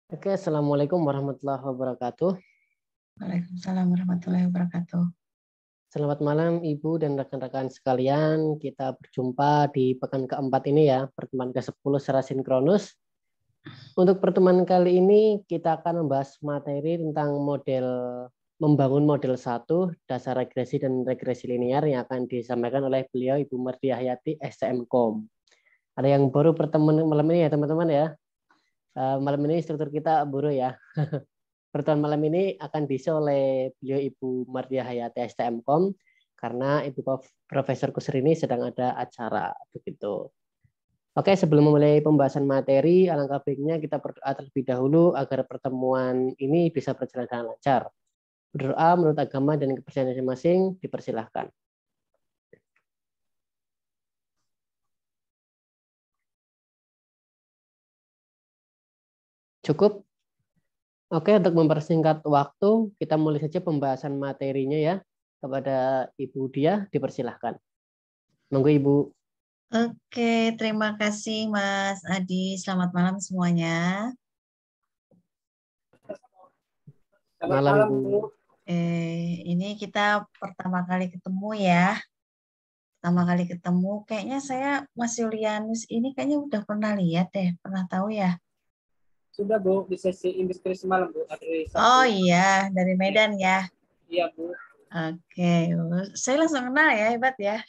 Oke, Assalamualaikum warahmatullahi wabarakatuh. Waalaikumsalam warahmatullahi wabarakatuh. Selamat malam Ibu dan rekan-rekan sekalian. Kita berjumpa di pekan keempat ini ya, pertemuan ke-10 secara sinkronus. Untuk pertemuan kali ini kita akan membahas materi tentang membangun model 1, dasar regresi dan regresi linear yang akan disampaikan oleh beliau Ibu Mardiah Hayati, STMKOM. Ada yang baru pertemuan malam ini ya teman-teman ya. Malam ini struktur kita baru ya. Pertemuan malam ini akan diisi oleh beliau Ibu Mardiah Hayati STMKOM karena Ibu Profesor Kusrini sedang ada acara begitu. Oke, sebelum memulai pembahasan materi, alangkah baiknya kita berdoa terlebih dahulu agar pertemuan ini bisa berjalan dengan lancar. Berdoa menurut agama dan kepercayaan masing-masing, dipersilahkan. Cukup? Oke, untuk mempersingkat waktu, kita mulai saja pembahasan materinya ya. Kepada Ibu Dia, dipersilahkan. Monggo Ibu. Oke, terima kasih Mas Adi. Selamat malam semuanya. Malam Ibu. Ini kita pertama kali ketemu ya. Pertama kali ketemu, kayaknya saya Mas Yulianus ini kayaknya udah pernah lihat deh, pernah tahu ya. Sudah Bu, di sesi industri semalam Bu. Oh iya, dari Medan ya. Iya Bu. Oke, saya langsung kenal ya, hebat ya.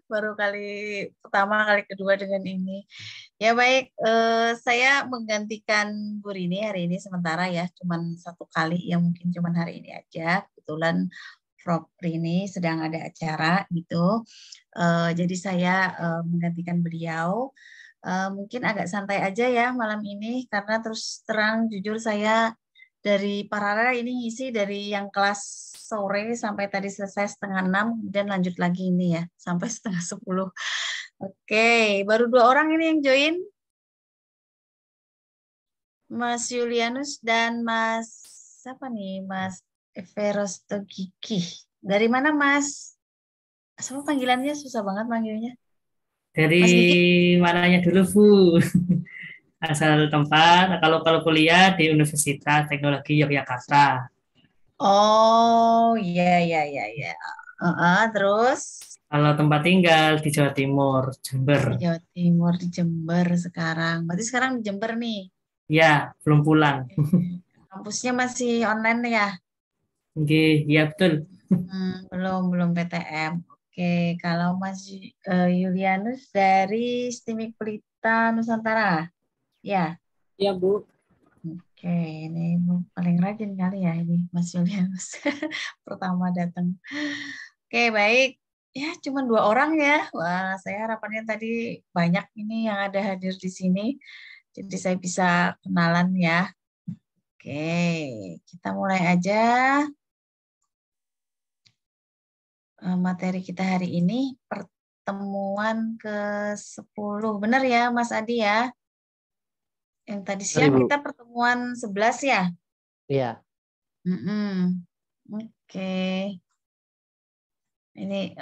Baru pertama kali kedua dengan ini. Ya baik, saya menggantikan Bu Rini hari ini sementara ya, cuman satu kali yang mungkin cuman hari ini aja. Kebetulan Prof Rini sedang ada acara gitu. Jadi saya menggantikan beliau. Mungkin agak santai aja ya malam ini karena terus terang jujur saya dari paralel ini ngisi dari yang kelas sore sampai tadi selesai 5:30 dan lanjut lagi ini ya sampai 9:30. Oke, baru 2 orang ini yang join. Mas Yulianus dan Mas siapa nih? Mas Everosto Gigi. Dari mana Mas? Sama panggilannya susah banget manggilnya. Dari Mas Gigi? mananya dulu Bu? Asal tempat, kalau kuliah di Universitas Teknologi Yogyakarta. Oh, iya iya iya iya. Terus Kalau tempat tinggal di Jawa Timur, Jember. di Jawa Timur di Jember sekarang. Berarti sekarang di Jember nih. Ya, belum pulang. Kampusnya masih online ya? Oke, ya betul. Belum PTM. Oke, kalau Mas Yulianus dari STIMIK Pelita Nusantara, ya. Iya Bu. Oke, ini paling rajin kali ya ini Mas Yulianus. Pertama datang. Oke, baik. Ya, cuma 2 orang ya. Wah, saya harapannya tadi banyak ini yang ada hadir di sini. Jadi saya bisa kenalan ya. Oke, kita mulai aja. Materi kita hari ini pertemuan ke-10. Benar ya Mas Adi ya? Yang tadi siang Ibu. kita pertemuan 11 ya? Iya. Oke. Ini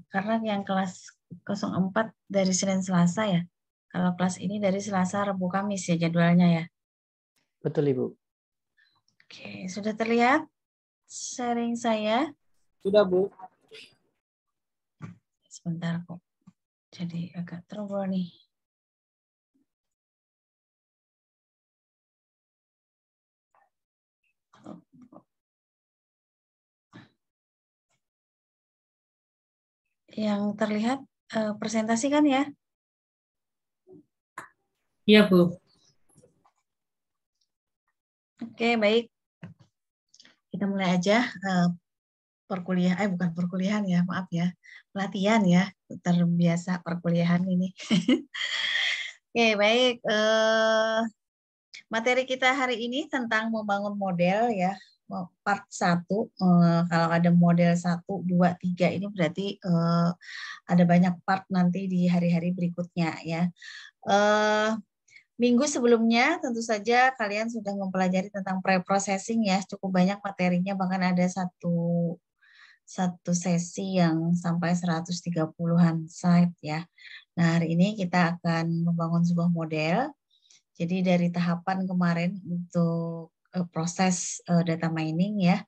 karena yang kelas 04 dari Senin Selasa ya. Kalau kelas ini dari Selasa, Rabu, Kamis ya jadwalnya ya. Betul Ibu. Oke, sudah terlihat sharing saya? Sudah Bu. Sebentar kok. Jadi agak trouble nih. Yang terlihat presentasi kan ya? Iya Bu. Oke, baik. Kita mulai aja bukan perkuliahan ya, maaf ya. Pelatihan ya, terbiasa perkuliahan ini. Oke, baik. Materi kita hari ini tentang membangun model ya. Part 1, kalau ada model 1, 2, 3 ini berarti ada banyak part nanti di hari-hari berikutnya ya. Minggu sebelumnya tentu saja kalian sudah mempelajari tentang pre-processing ya, cukup banyak materinya, bahkan ada satu sesi yang sampai 130-an slide ya. Nah, hari ini kita akan membangun sebuah model. Jadi dari tahapan kemarin untuk proses data mining ya,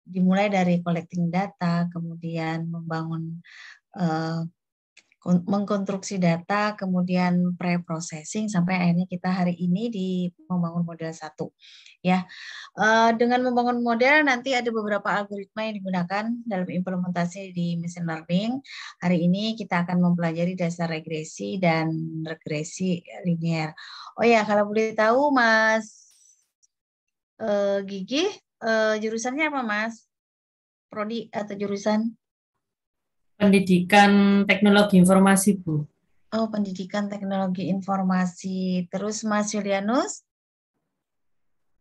dimulai dari collecting data, kemudian membangun mengkonstruksi data, kemudian pre-processing sampai akhirnya kita hari ini di membangun model 1. Ya, dengan membangun model nanti ada beberapa algoritma yang digunakan dalam implementasi di machine learning. Hari ini kita akan mempelajari dasar regresi dan regresi linear. Oh ya, kalau boleh tahu Mas Gigi, jurusannya apa Mas? Prodi atau jurusan? Pendidikan teknologi informasi, Bu. Oh, pendidikan teknologi informasi. Terus Mas Julianus?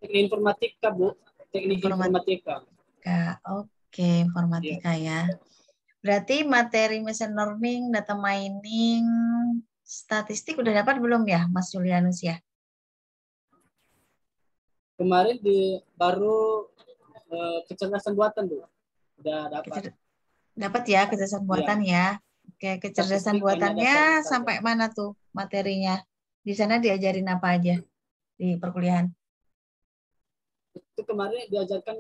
Teknik informatika, Bu. Teknik informatika. Oke, informatika ya. Berarti materi machine learning, data mining, statistik udah dapat belum ya, Mas Julianus ya? Kemarin baru kecerdasan buatan, Bu. Udah dapat. Dapat ya kecerdasan buatan ya. Oke, kecerdasan buatannya sampai mana tuh materinya? Di sana diajarin apa aja di perkuliahan? Itu kemarin diajarkan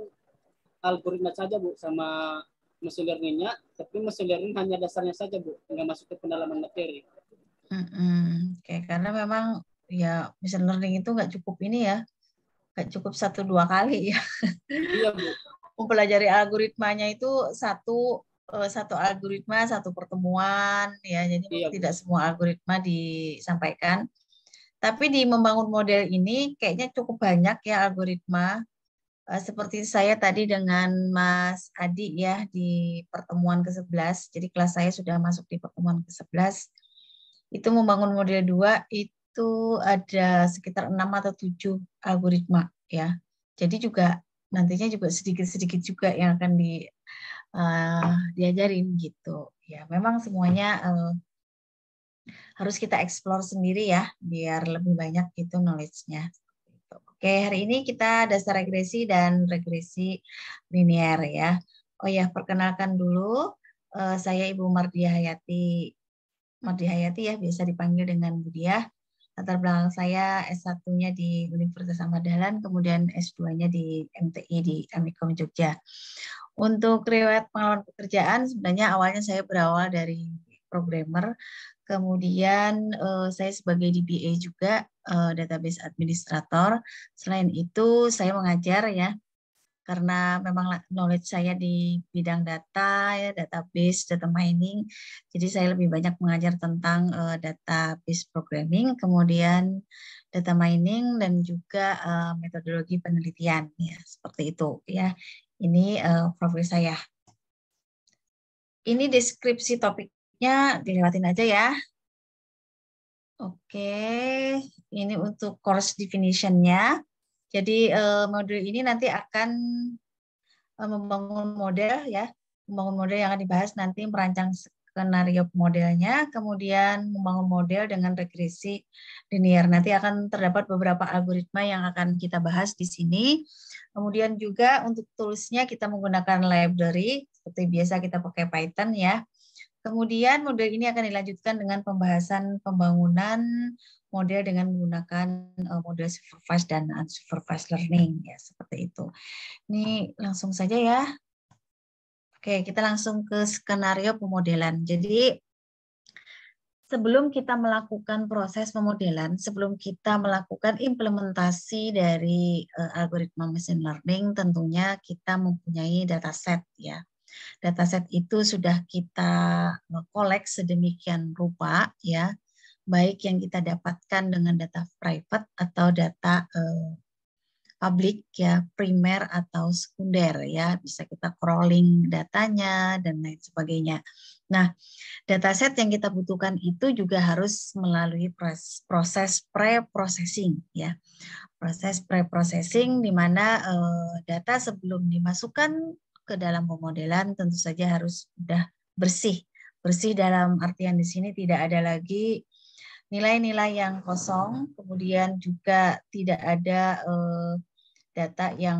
algoritma saja, Bu, sama machine learning-nya, tapi machine learning hanya dasarnya saja, Bu, nggak masuk ke pendalaman materi. Oke, karena memang ya machine learning itu nggak cukup ini ya, nggak cukup 1-2 kali ya. Iya, Bu. Mempelajari algoritmanya itu satu algoritma, satu pertemuan ya, jadi Iya, tidak semua algoritma disampaikan. Tapi di membangun model ini kayaknya cukup banyak ya algoritma. Seperti saya tadi dengan Mas Adi ya di pertemuan ke-11, jadi kelas saya sudah masuk di pertemuan ke-11, itu membangun model 2 itu ada sekitar 6 atau 7 algoritma ya. Jadi juga nantinya juga sedikit-sedikit juga yang akan diajarin gitu. Ya, memang semuanya harus kita explore sendiri ya, biar lebih banyak gitu knowledge-nya. Oke, hari ini kita dasar regresi dan regresi linear ya. Oh ya, perkenalkan dulu, saya Ibu Mardia Hayati. Mardia Hayati ya, biasa dipanggil dengan Budiah. Latar belakang saya S1-nya di Universitas Ahmad Dahlan, kemudian S2-nya di MTI di Amikom Jogja. Untuk riwayat pengalaman pekerjaan, sebenarnya awalnya saya berawal dari programmer, kemudian saya sebagai DBA juga, database administrator. Selain itu saya mengajar ya, karena memang knowledge saya di bidang data, ya, database, data mining. Jadi saya lebih banyak mengajar tentang database programming, kemudian data mining dan juga metodologi penelitian ya, seperti itu ya. Ini profil saya. Ini deskripsi topiknya dilewatin aja ya. Oke, ini untuk course definition-nya. Jadi modul ini nanti akan membangun model ya, membangun model yang akan dibahas nanti, merancang skenario modelnya, kemudian membangun model dengan regresi linear. Nanti akan terdapat beberapa algoritma yang akan kita bahas di sini. Kemudian juga untuk toolsnya kita menggunakan library, seperti biasa kita pakai Python ya. Kemudian model ini akan dilanjutkan dengan pembahasan pembangunan model dengan menggunakan model supervised dan unsupervised learning ya, seperti itu. Ini langsung saja ya. Oke, kita langsung ke skenario pemodelan. Jadi sebelum kita melakukan proses pemodelan, sebelum kita melakukan implementasi dari algoritma machine learning, tentunya kita mempunyai dataset ya. Dataset itu sudah kita collect sedemikian rupa ya, baik yang kita dapatkan dengan data private atau data publik ya, primer atau sekunder ya, bisa kita crawling datanya dan lain sebagainya. Nah, dataset yang kita butuhkan itu juga harus melalui proses pre-processing ya. Proses pre-processing di mana data sebelum dimasukkan ke dalam pemodelan tentu saja harus sudah bersih. Bersih dalam artian di sini tidak ada lagi nilai-nilai yang kosong, kemudian juga tidak ada data yang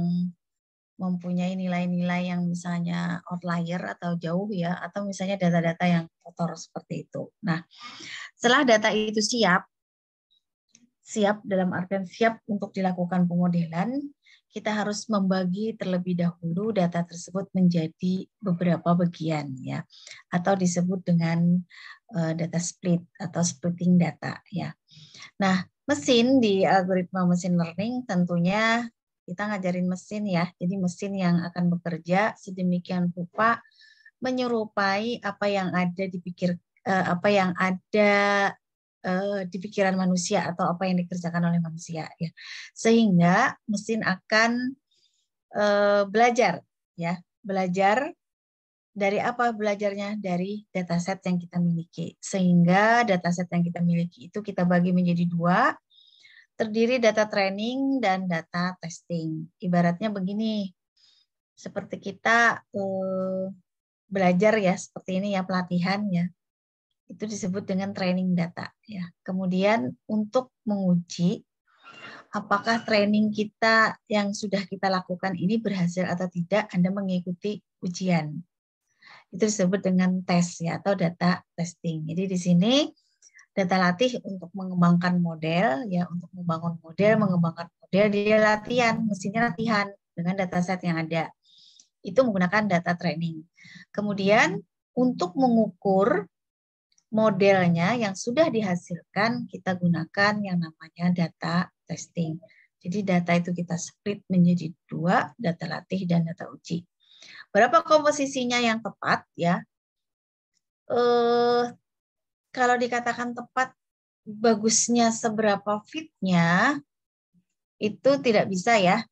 mempunyai nilai-nilai yang misalnya outlier atau jauh ya, atau misalnya data-data yang kotor seperti itu. Nah, setelah data itu siap, siap dalam artian siap untuk dilakukan pemodelan, kita harus membagi terlebih dahulu data tersebut menjadi beberapa bagian ya, atau disebut dengan data split atau splitting data ya. Nah, mesin di algoritma mesin learning tentunya kita ngajarin mesin ya. Jadi mesin yang akan bekerja sedemikian rupa menyerupai apa yang ada di pikiran manusia atau apa yang dikerjakan oleh manusia ya, sehingga mesin akan belajar ya, belajar dari apa belajarnya, dari dataset yang kita miliki, sehingga dataset yang kita miliki itu kita bagi menjadi dua, terdiri data training dan data testing. Ibaratnya begini, seperti kita belajar ya, seperti ini ya, pelatihan ya, itu disebut dengan training data ya. Kemudian untuk menguji apakah training kita yang sudah kita lakukan ini berhasil atau tidak, Anda mengikuti ujian. Itu disebut dengan tes ya, atau data testing. Jadi di sini data latih untuk mengembangkan model ya, untuk membangun model, mengembangkan model, dia latihan, mesinnya latihan dengan dataset yang ada. Itu menggunakan data training. Kemudian untuk mengukur modelnya yang sudah dihasilkan, kita gunakan yang namanya data testing. Jadi data itu kita split menjadi dua, data latih dan data uji. Berapa komposisinya yang tepat ya? Kalau dikatakan tepat, bagusnya seberapa fitnya, itu tidak bisa ya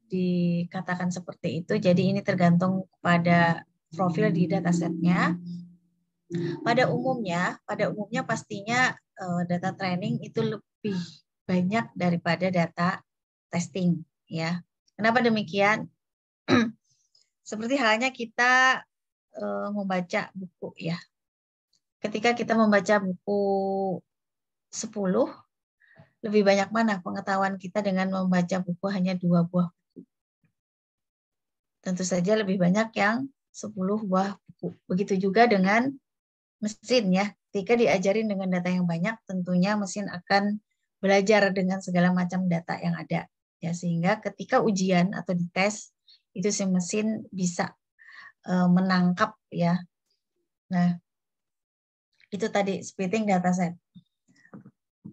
dikatakan seperti itu. Jadi ini tergantung pada profil di datasetnya. Pada umumnya pastinya data training itu lebih banyak daripada data testing ya. Kenapa demikian? Seperti halnya kita membaca buku ya. Ketika kita membaca buku 10, lebih banyak mana pengetahuan kita dengan membaca buku hanya 2 buah buku? Tentu saja lebih banyak yang 10 buah buku. Begitu juga dengan mesin ya, ketika diajarin dengan data yang banyak, tentunya mesin akan belajar dengan segala macam data yang ada ya, sehingga ketika ujian atau dites itu si mesin bisa menangkap ya. Nah, itu tadi splitting dataset.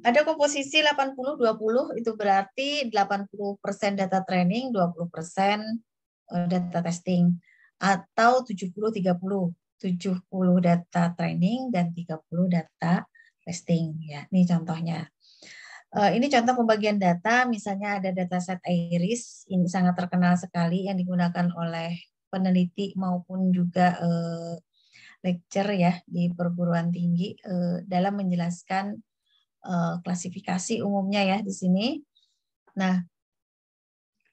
Ada komposisi 80-20, itu berarti 80% data training, 20% data testing, atau 70-30. 70 data training dan 30 data testing ya. Ini contohnya. Ini contoh pembagian data, misalnya ada dataset IRIS, ini sangat terkenal sekali yang digunakan oleh peneliti maupun juga lecturer ya di perguruan tinggi dalam menjelaskan klasifikasi umumnya ya di sini. Nah,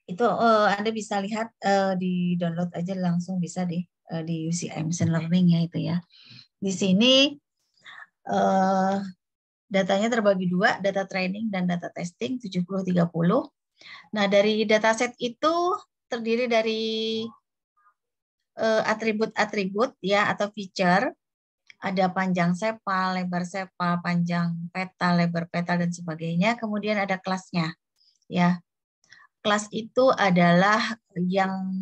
itu Anda bisa lihat di download aja langsung bisa di UCI Machine Learning ya itu ya. Di sini datanya terbagi dua, data training dan data testing 70-30. Nah, dari dataset itu terdiri dari atribut-atribut ya atau feature. Ada panjang sepal, lebar sepal, panjang petal, lebar petal dan sebagainya. Kemudian ada kelasnya ya. Kelas itu adalah yang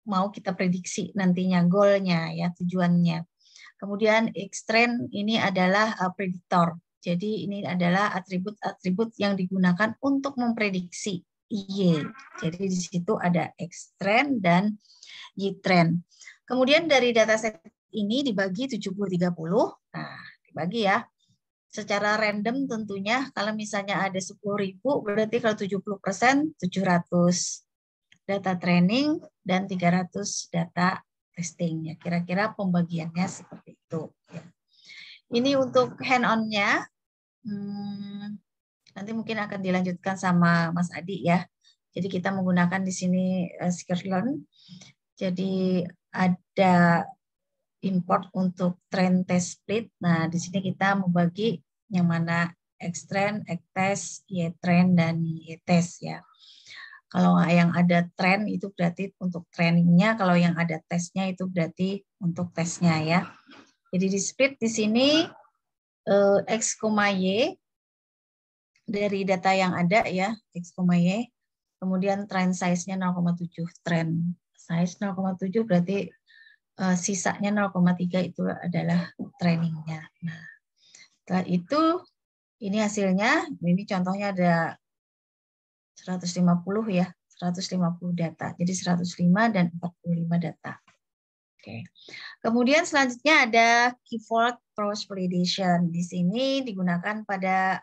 mau kita prediksi nantinya, goalnya ya, tujuannya. Kemudian X-trend ini adalah prediktor. Jadi ini adalah atribut-atribut yang digunakan untuk memprediksi Y. Jadi di situ ada X-trend dan Y-trend. Kemudian dari dataset ini dibagi 70-30. Nah, dibagi ya. Secara random tentunya, kalau misalnya ada 10.000, berarti kalau 70% 700 data training dan 300 data testing. Ya, kira-kira pembagiannya seperti itu. Ya. Ini untuk hand-on-nya. Nanti mungkin akan dilanjutkan sama Mas Adi ya. Jadi kita menggunakan di sini sklearn. Jadi ada import untuk trend test split. Nah, di sini kita membagi yang mana X-trend, X-test, Y-trend, dan Y-test ya. Kalau yang ada trend itu berarti untuk trainingnya, kalau yang ada tesnya itu berarti untuk tesnya ya. Jadi di split di sini X, Y dari data yang ada ya, X, Y, kemudian trend size-nya 0,7, trend size 0,7 berarti sisanya 0,3 itu adalah trainingnya. Nah, setelah itu ini hasilnya, ini contohnya ada 150 ya, 150 data. Jadi 105 dan 45 data. Oke. Kemudian selanjutnya ada keyword cross validation. Di sini digunakan pada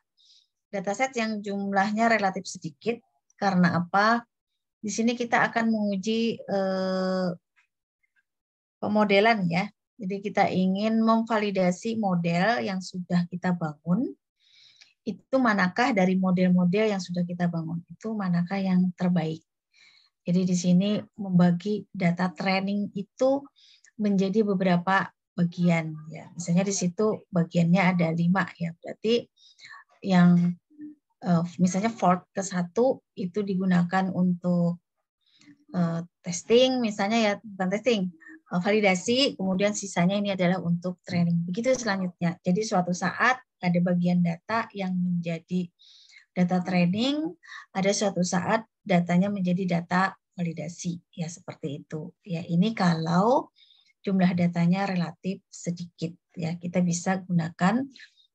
dataset yang jumlahnya relatif sedikit. Karena apa? Di sini kita akan menguji pemodelan ya. Jadi kita ingin memvalidasi model yang sudah kita bangun. Itu manakah dari model-model yang sudah kita bangun? Itu manakah yang terbaik? Jadi di sini membagi data training itu menjadi beberapa bagian ya. Misalnya di situ bagiannya ada 5 ya. Berarti yang misalnya Ford ke-1 itu digunakan untuk testing misalnya ya, bukan testing, validasi, kemudian sisanya ini adalah untuk training. Begitu selanjutnya. Jadi suatu saat ada bagian data yang menjadi data training, ada suatu saat datanya menjadi data validasi ya, seperti itu. Ya, ini kalau jumlah datanya relatif sedikit ya, kita bisa gunakan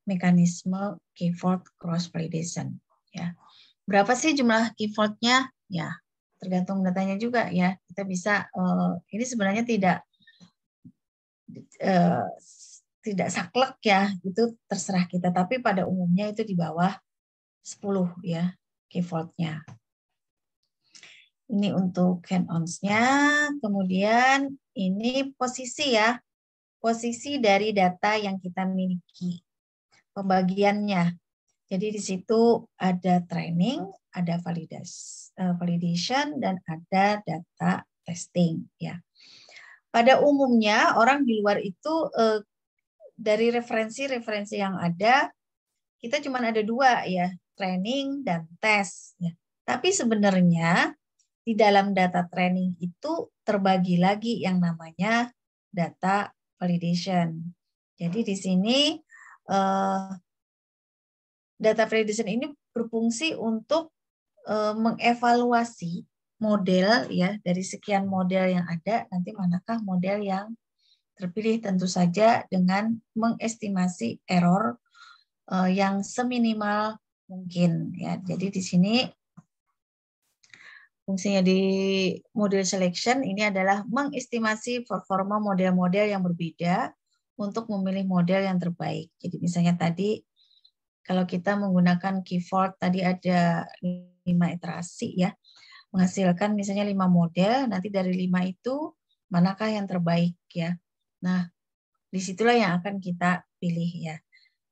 mekanisme keyword cross validation ya. Berapa sih jumlah keywordnya? Ya, tergantung datanya juga ya. Kita bisa ini sebenarnya tidak saklek ya, itu terserah kita, tapi pada umumnya itu di bawah 10 ya keywordnya. Ini untuk hand-ons-nya, kemudian ini posisi ya, posisi dari data yang kita miliki, pembagiannya. Jadi di situ ada training, ada validation, dan ada data testing ya. Pada umumnya orang di luar itu dari referensi yang ada, kita cuma ada 2 ya, training dan tes ya. Tapi sebenarnya di dalam data training itu terbagi lagi yang namanya data validation. Jadi di sini data validation ini berfungsi untuk mengevaluasi model ya, dari sekian model yang ada, nanti manakah model yang terpilih, tentu saja dengan mengestimasi error yang seminimal mungkin ya. Jadi di sini fungsinya di model selection ini adalah mengestimasi performa model-model yang berbeda untuk memilih model yang terbaik. Jadi misalnya tadi kalau kita menggunakan keyword tadi ada 5 iterasi ya, menghasilkan misalnya 5 model, nanti dari 5 itu manakah yang terbaik ya. Nah, disitulah yang akan kita pilih ya.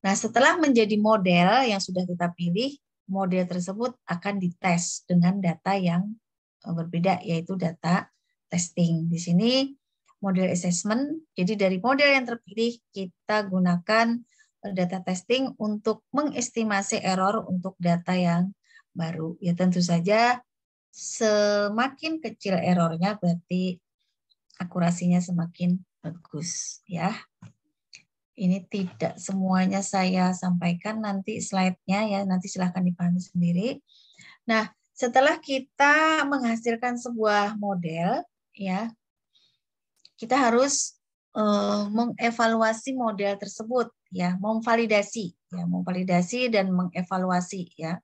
Nah, setelah menjadi model yang sudah kita pilih, model tersebut akan dites dengan data yang berbeda, yaitu data testing. Di sini model assessment, jadi dari model yang terpilih kita gunakan data testing untuk mengestimasi error untuk data yang baru. Ya tentu saja semakin kecil errornya berarti akurasinya semakin bagus ya. Ini tidak semuanya saya sampaikan, nanti slide-nya ya, nanti silahkan dipahami sendiri. Nah, setelah kita menghasilkan sebuah model ya, kita harus mengevaluasi model tersebut ya, memvalidasi dan mengevaluasi ya.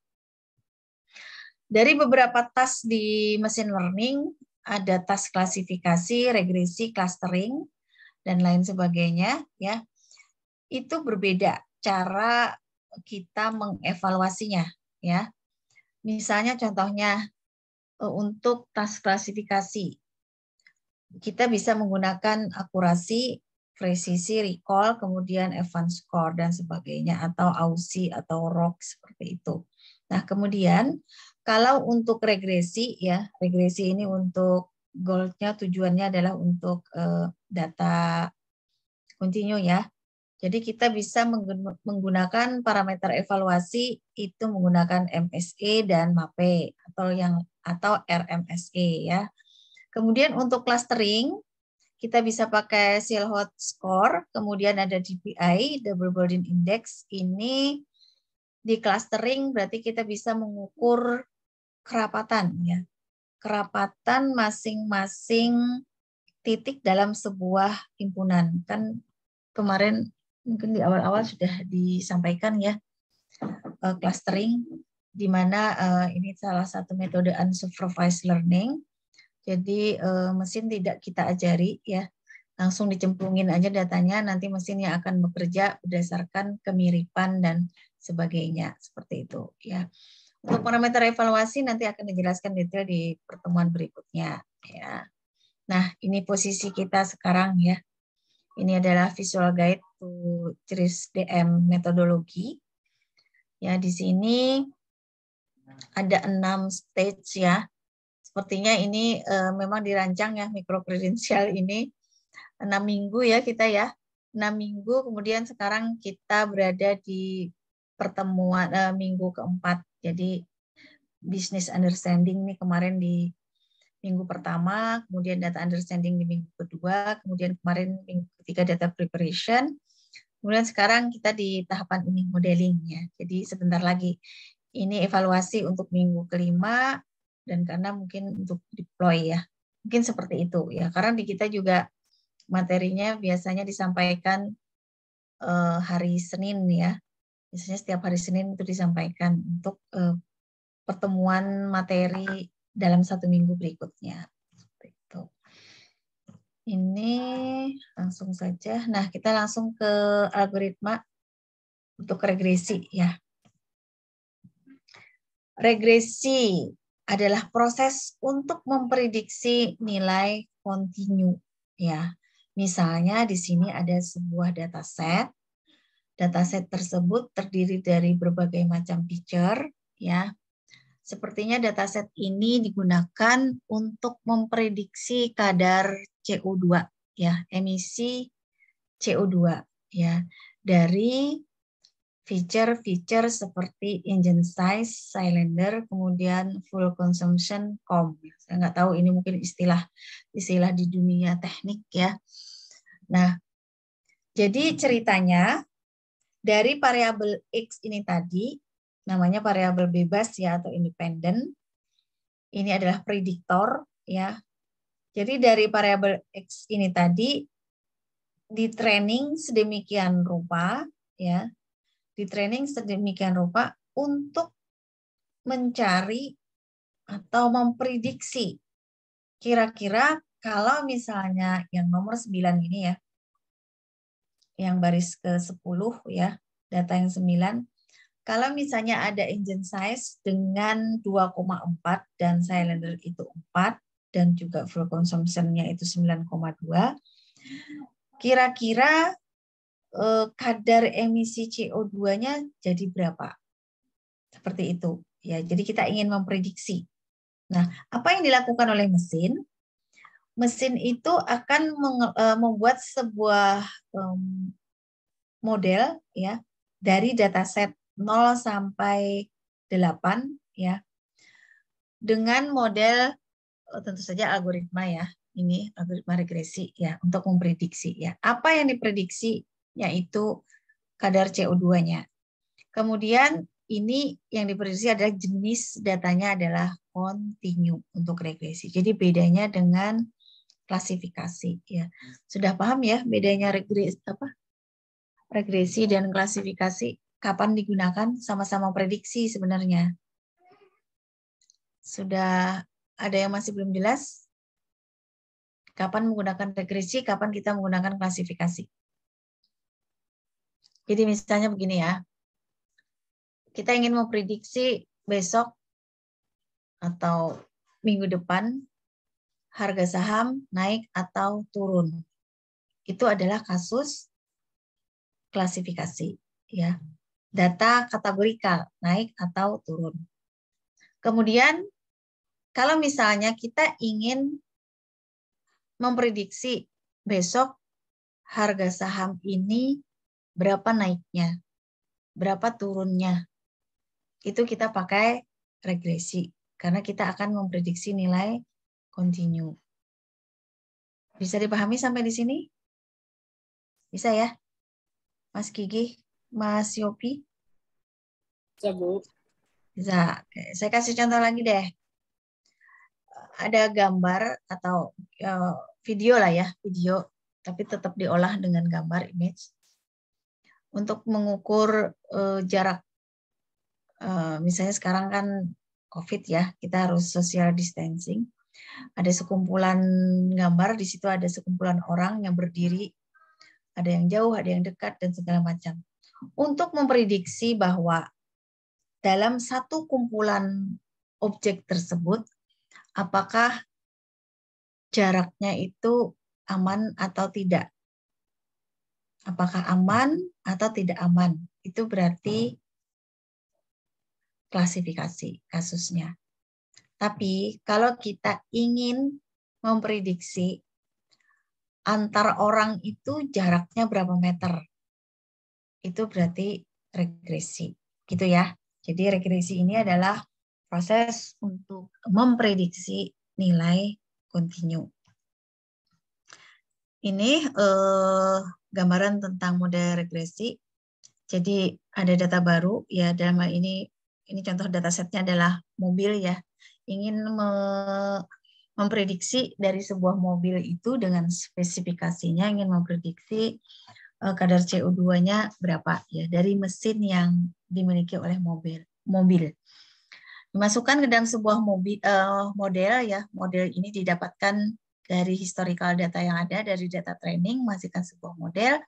Dari beberapa task di machine learning ada task klasifikasi, regresi, clustering dan lain sebagainya ya. Itu berbeda cara kita mengevaluasinya ya. Misalnya contohnya untuk task klasifikasi kita bisa menggunakan akurasi, presisi, recall, kemudian advanced score dan sebagainya, atau AUSI atau ROC seperti itu. Nah, kemudian kalau untuk regresi ya, regresi ini untuk goalnya, tujuannya adalah untuk data kontinu ya. Jadi kita bisa menggunakan parameter evaluasi itu menggunakan MSE dan MAPE atau RMSE ya. Kemudian untuk clustering, kita bisa pakai Silhouette Score, kemudian ada DPI, Double Bordering Index. Ini Di clustering berarti kita bisa mengukur kerapatan ya. Kerapatan masing-masing titik dalam sebuah himpunan. Kan kemarin mungkin di awal-awal sudah disampaikan ya, clustering, di mana ini salah satu metode unsupervised learning. Jadi mesin tidak kita ajari ya, langsung dicemplungin aja datanya, nanti mesin yang akan bekerja berdasarkan kemiripan dan sebagainya, seperti itu ya. Untuk parameter evaluasi nanti akan dijelaskan detail di pertemuan berikutnya ya. Nah, ini posisi kita sekarang ya. Ini adalah visual guide to CRISP DM metodologi. Ya, di sini ada 6 stage ya. Sepertinya ini memang dirancang ya, mikro kredensial ini 6 minggu ya kita ya. 6 minggu, kemudian sekarang kita berada di pertemuan minggu keempat. Jadi business understanding ini kemarin di minggu pertama, kemudian data understanding di minggu kedua, kemudian kemarin minggu ketiga data preparation, kemudian sekarang kita di tahapan ini modeling ya. Jadi sebentar lagi ini evaluasi untuk minggu kelima, dan karena mungkin untuk deploy ya, mungkin seperti itu ya. Karena di kita juga materinya biasanya disampaikan hari Senin ya. Biasanya setiap hari Senin itu disampaikan untuk pertemuan materi dalam 1 minggu berikutnya. Itu. Ini langsung saja. Nah, kita langsung ke algoritma untuk regresi ya. Regresi adalah proses untuk memprediksi nilai kontinu ya. Misalnya di sini ada sebuah dataset. Dataset tersebut terdiri dari berbagai macam feature ya. Sepertinya dataset ini digunakan untuk memprediksi kadar CO2 ya, emisi CO2 ya, dari feature-feature seperti engine size, cylinder, kemudian fuel consumption, COM. Saya nggak tahu ini mungkin istilah di dunia teknik ya. Nah, jadi ceritanya dari variabel X ini tadi, namanya variabel bebas ya atau independen. Ini adalah prediktor ya. Jadi dari variabel X ini tadi di training sedemikian rupa ya. Di training sedemikian rupa untuk mencari atau memprediksi kira-kira kalau misalnya yang nomor 9 ini ya, yang baris ke-10 ya, data yang 9, kalau misalnya ada engine size dengan 2,4 dan cylinder itu 4 dan juga fuel consumption-nya itu 9,2, kira-kira kadar emisi CO2-nya jadi berapa? Seperti itu. Ya, jadi kita ingin memprediksi. Nah, apa yang dilakukan oleh mesin? Mesin itu akan membuat sebuah model ya dari dataset 0 sampai 8 ya. Dengan model tentu saja algoritma ya. Ini algoritma regresi ya untuk memprediksi ya. Apa yang diprediksi yaitu kadar CO2-nya. Kemudian ini yang diprediksi adalah jenis datanya adalah kontinu untuk regresi. Jadi bedanya dengan klasifikasi ya. Sudah paham ya bedanya regresi dan klasifikasi, kapan digunakan, sama-sama prediksi sebenarnya. Sudah ada yang masih belum jelas? Kapan menggunakan regresi, kapan kita menggunakan klasifikasi? Jadi misalnya begini ya. Kita ingin memprediksi besok atau minggu depan harga saham naik atau turun. Itu adalah kasus klasifikasi ya. Data kategorikal naik atau turun. Kemudian kalau misalnya kita ingin memprediksi besok harga saham ini berapa naiknya, berapa turunnya, itu kita pakai regresi karena kita akan memprediksi nilai kontinu. Bisa dipahami sampai di sini? Bisa ya? Mas Gigi, Mas Yopi? Bisa, Bu. Bisa. Oke, saya kasih contoh lagi deh. Ada gambar atau video lah ya, video, tapi tetap diolah dengan gambar image untuk mengukur jarak. Misalnya sekarang kan COVID ya, kita harus social distancing. Ada sekumpulan gambar, di situ ada sekumpulan orang yang berdiri, ada yang jauh, ada yang dekat, dan segala macam. Untuk memprediksi bahwa dalam satu kumpulan objek tersebut, apakah jaraknya itu aman atau tidak. Apakah aman atau tidak aman. Itu berarti klasifikasi kasusnya. Tapi kalau kita ingin memprediksi antar orang itu jaraknya berapa meter, itu berarti regresi. Gitu ya. Jadi regresi ini adalah proses untuk memprediksi nilai kontinu. Ini gambaran tentang model regresi. Jadi ada data baru ya, dalam hal ini contoh datasetnya adalah mobil ya. Ingin memprediksi dari sebuah mobil itu dengan spesifikasinya, ingin memprediksi kadar CO2-nya berapa ya dari mesin yang dimiliki oleh mobil. Dimasukkan ke dalam sebuah model ya. Model ini didapatkan dari historical data yang ada, dari data training, menghasilkan sebuah model.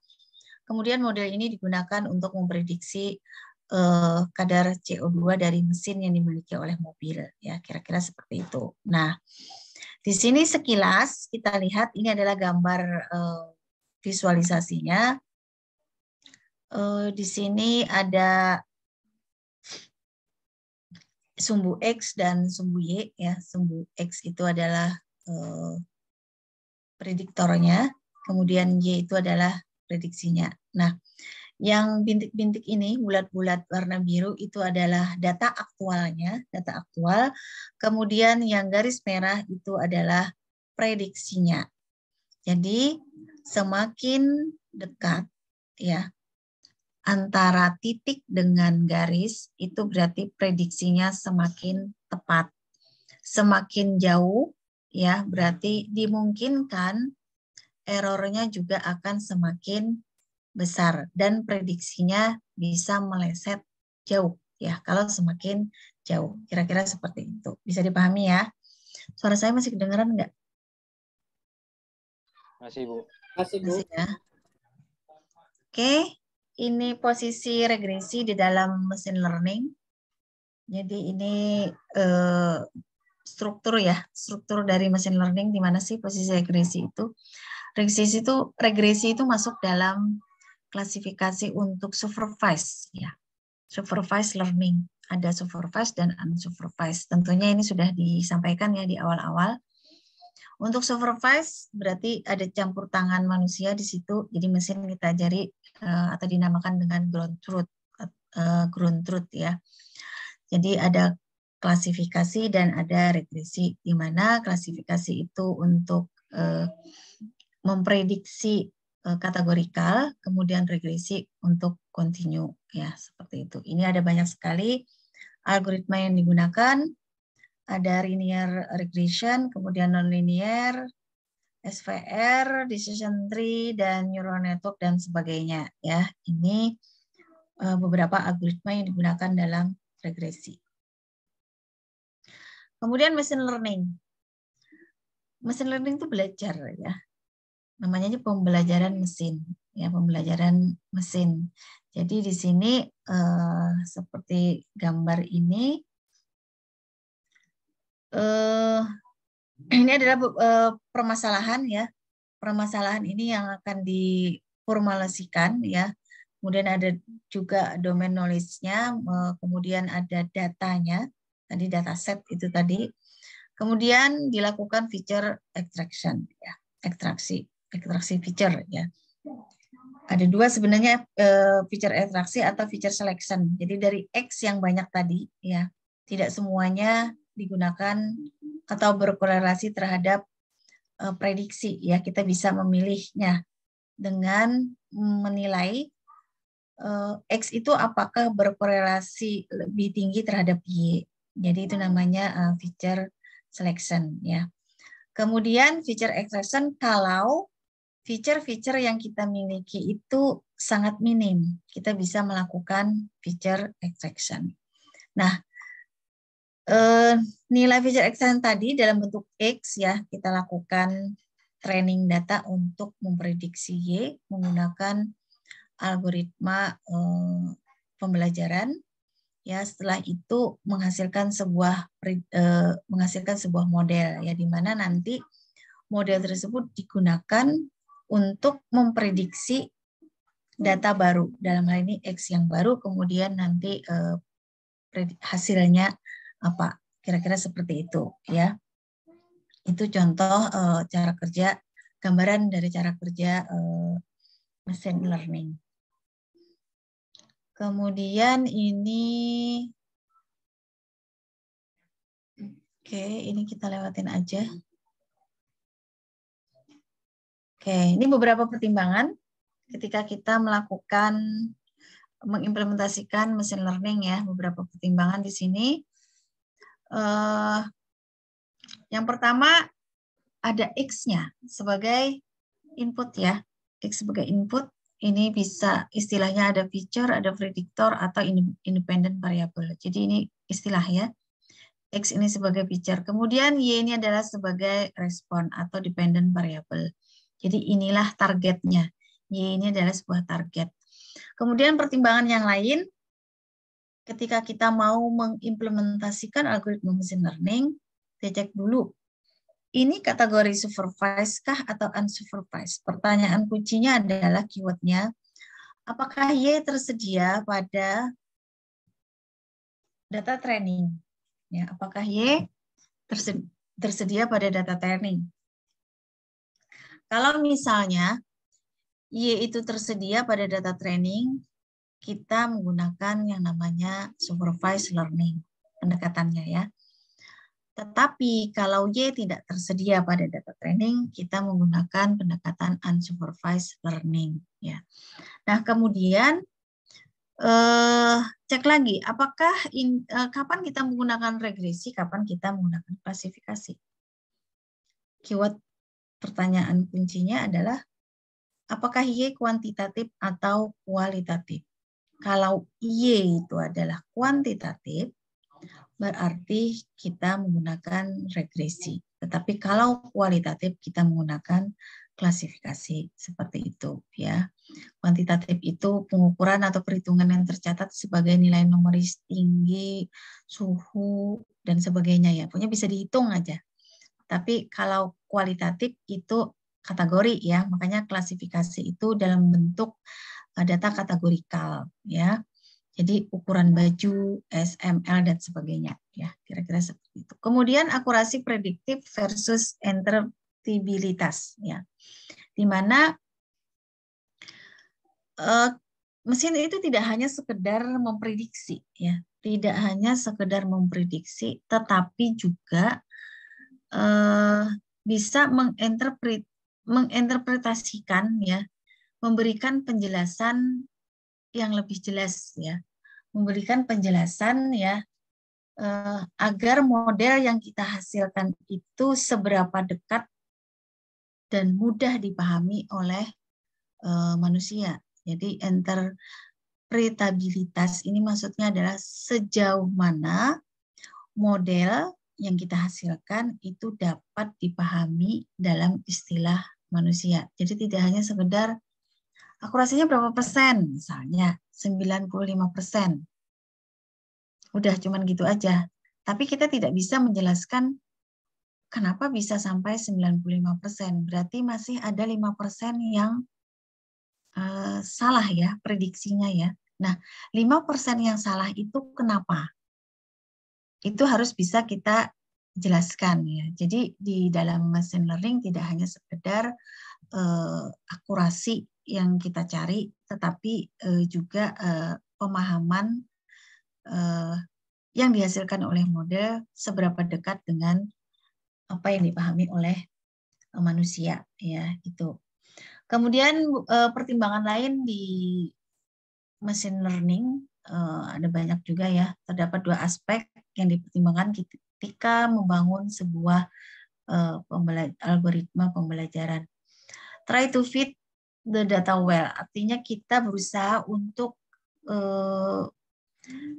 Kemudian model ini digunakan untuk memprediksi kadar CO2 dari mesin yang dimiliki oleh mobil. Ya, kira-kira seperti itu. Nah, di sini sekilas kita lihat ini adalah gambar visualisasinya. Di sini ada sumbu X dan sumbu Y. Ya, sumbu X itu adalah prediktornya, kemudian Y itu adalah prediksinya. Nah, yang bintik-bintik ini, bulat-bulat warna biru itu adalah data aktualnya, data aktual. Kemudian yang garis merah itu adalah prediksinya. Jadi semakin dekat ya antara titik dengan garis itu berarti prediksinya semakin tepat. Semakin jauh ya berarti dimungkinkan errornya juga akan semakin besar dan prediksinya bisa meleset jauh ya kalau semakin jauh. Kira-kira seperti itu. Bisa dipahami ya? Suara saya masih kedengaran nggak? Masih, Bu. Masih, Bu. Masih ya. Oke, ini posisi regresi di dalam machine learning. Jadi ini struktur ya, struktur dari machine learning di mana sih posisi regresi itu? Regresi itu masuk dalam klasifikasi untuk supervised ya. Supervised learning. Ada supervised dan unsupervised. Tentunya ini sudah disampaikan ya di awal-awal. Untuk supervised berarti ada campur tangan manusia di situ. Jadi mesin kita ajari atau dinamakan dengan ground truth ya. Jadi ada klasifikasi dan ada regresi, di mana klasifikasi itu untuk memprediksi kategorikal, kemudian regresi untuk kontinu ya seperti itu. Ini ada banyak sekali algoritma yang digunakan, ada linear regression, kemudian nonlinear, SVR, decision tree, dan neural network dan sebagainya ya. Ini beberapa algoritma yang digunakan dalam regresi. Kemudian machine learning. Machine learning itu belajar ya. Namanya pembelajaran mesin, ya pembelajaran mesin. Jadi di sini seperti gambar ini adalah permasalahan ya. Permasalahan ini yang akan diformulasikan ya. Kemudian ada juga domain knowledge-nya, kemudian ada datanya, tadi dataset itu tadi. Kemudian dilakukan feature extraction ya, ekstraksi feature ya. Ada dua sebenarnya feature ekstraksi atau feature selection. Jadi dari X yang banyak tadi ya, tidak semuanya digunakan atau berkorelasi terhadap prediksi ya. Kita bisa memilihnya dengan menilai X itu apakah berkorelasi lebih tinggi terhadap Y. Jadi itu namanya feature selection ya. Kemudian feature extraction kalau feature-feature yang kita miliki itu sangat minim, kita bisa melakukan feature extraction. Nah, nilai feature extraction tadi dalam bentuk X ya, kita lakukan training data untuk memprediksi Y menggunakan algoritma pembelajaran. Ya, setelah itu menghasilkan sebuah model ya, di mana nanti model tersebut digunakan untuk memprediksi data baru, dalam hal ini X yang baru, kemudian nanti hasilnya apa, kira-kira seperti itu ya. Itu contoh cara kerja, gambaran dari cara kerja machine learning. Kemudian ini, oke, ini kita lewatin aja. Oke, ini beberapa pertimbangan ketika kita mengimplementasikan machine learning ya, beberapa pertimbangan di sini. Yang pertama ada X-nya sebagai input ya, X sebagai input. Ini bisa istilahnya ada feature, ada predictor, atau independent variable. Jadi ini istilah ya. X ini sebagai feature. Kemudian Y ini adalah sebagai respon atau dependent variable. Jadi inilah targetnya. Y ini adalah sebuah target. Kemudian pertimbangan yang lain, ketika kita mau mengimplementasikan algoritma machine learning, kita cek dulu. Ini kategori supervised kah atau unsupervised? Pertanyaan kuncinya adalah keywordnya, apakah Y tersedia pada data training? Ya, apakah Y tersedia pada data training? Kalau misalnya Y itu tersedia pada data training, kita menggunakan yang namanya supervised learning, pendekatannya ya. Tetapi kalau Y tidak tersedia pada data training, kita menggunakan pendekatan unsupervised learning. Ya. Nah, kemudian cek lagi, apakah kapan kita menggunakan regresi, kapan kita menggunakan klasifikasi. Keyword pertanyaan kuncinya adalah, apakah Y kuantitatif atau kualitatif? Kalau Y itu adalah kuantitatif, berarti kita menggunakan regresi. Tetapi kalau kualitatif kita menggunakan klasifikasi seperti itu ya. Kuantitatif itu pengukuran atau perhitungan yang tercatat sebagai nilai numeris tinggi, suhu dan sebagainya ya. Pokoknya bisa dihitung aja. Tapi kalau kualitatif itu kategori ya, makanya klasifikasi itu dalam bentuk data kategorikal ya. Jadi ukuran baju, SML dan sebagainya ya, kira-kira seperti itu. Kemudian akurasi prediktif versus interpretabilitas ya. Di mana mesin itu tidak hanya sekedar memprediksi ya, tidak hanya sekedar memprediksi, tetapi juga bisa menginterpretasikan ya, memberikan penjelasan yang lebih jelas ya, memberikan penjelasan ya, agar model yang kita hasilkan itu seberapa dekat dan mudah dipahami oleh manusia. Jadi interpretabilitas ini maksudnya adalah sejauh mana model yang kita hasilkan itu dapat dipahami dalam istilah manusia. Jadi tidak hanya sekedar akurasinya berapa persen, misalnya 95%. Udah cuman gitu aja. Tapi kita tidak bisa menjelaskan kenapa bisa sampai 95%. Berarti masih ada 5% yang salah ya prediksinya ya. Nah, 5% yang salah itu kenapa? Itu harus bisa kita jelaskan ya. Jadi di dalam machine learning tidak hanya sekedar akurasi yang kita cari, tetapi juga pemahaman yang dihasilkan oleh model seberapa dekat dengan apa yang dipahami oleh manusia ya itu. Kemudian pertimbangan lain di machine learning ada banyak juga ya. Terdapat 2 aspek yang dipertimbangkan ketika membangun sebuah algoritma pembelajaran. Try to fit the data well, artinya kita berusaha untuk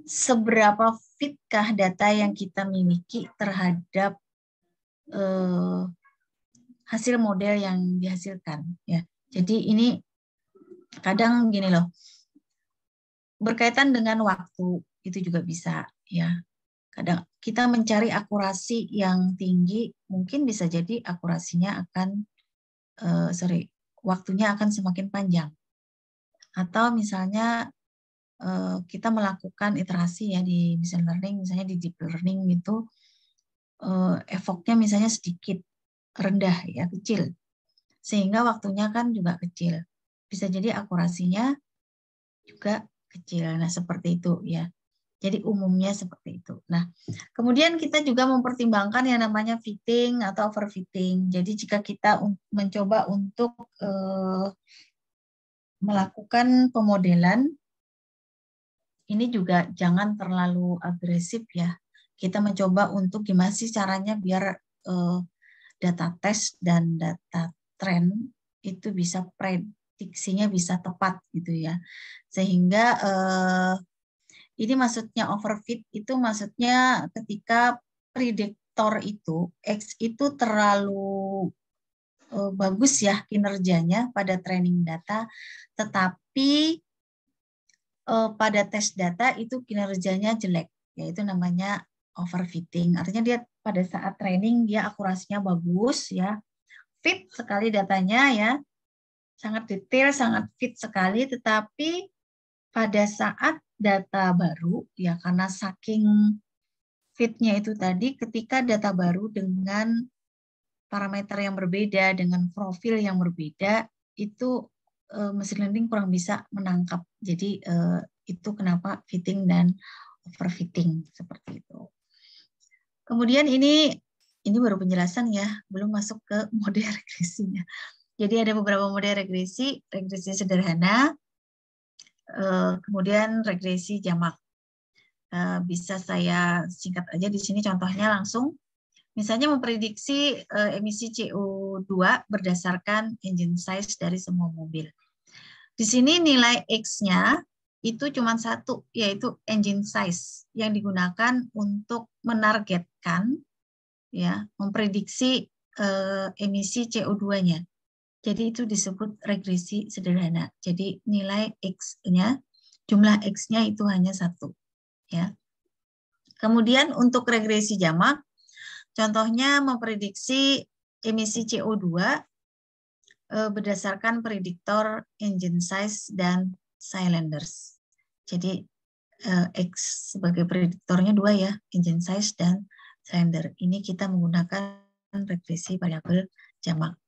seberapa fitkah data yang kita miliki terhadap hasil model yang dihasilkan. Ya, jadi ini kadang gini loh, berkaitan dengan waktu itu juga bisa ya. Kadang kita mencari akurasi yang tinggi, mungkin bisa jadi akurasinya akan waktunya akan semakin panjang. Atau misalnya kita melakukan iterasi ya di machine learning, misalnya di deep learning itu effortnya misalnya sedikit rendah ya, kecil, sehingga waktunya kan juga kecil. Bisa jadi akurasinya juga kecil. Nah, seperti itu ya. Jadi umumnya seperti itu. Nah, kemudian kita juga mempertimbangkan yang namanya fitting atau overfitting. Jadi jika kita mencoba untuk melakukan pemodelan, ini juga jangan terlalu agresif ya. Kita mencoba untuk gimana sih caranya biar data tes dan data trend itu bisa prediksinya bisa tepat gitu ya. Sehingga ini maksudnya overfit itu maksudnya ketika prediktor itu X itu terlalu bagus ya kinerjanya pada training data, tetapi pada tes data itu kinerjanya jelek, yaitu namanya overfitting. Artinya dia pada saat training dia akurasinya bagus ya, fit sekali datanya ya, sangat detail, sangat fit sekali, tetapi pada saat data baru ya karena saking fitnya itu tadi, ketika data baru dengan parameter yang berbeda, dengan profil yang berbeda, itu machine learning kurang bisa menangkap. Jadi itu kenapa fitting dan overfitting seperti itu. Kemudian ini baru penjelasan ya, belum masuk ke model regresinya. Jadi ada beberapa model regresi sederhana, kemudian regresi jamak. Bisa saya singkat aja di sini contohnya langsung. Misalnya memprediksi emisi CO2 berdasarkan engine size dari semua mobil. Di sini nilai X-nya itu cuma satu, yaitu engine size yang digunakan untuk menargetkan, ya, memprediksi emisi CO2-nya. Jadi itu disebut regresi sederhana. Jadi nilai X-nya, jumlah X-nya itu hanya satu. Ya. Kemudian untuk regresi jamak, contohnya memprediksi emisi CO2 berdasarkan prediktor engine size dan cylinders. Jadi X sebagai prediktornya 2 ya, engine size dan cylinder. Ini kita menggunakan regresi variabel jamak.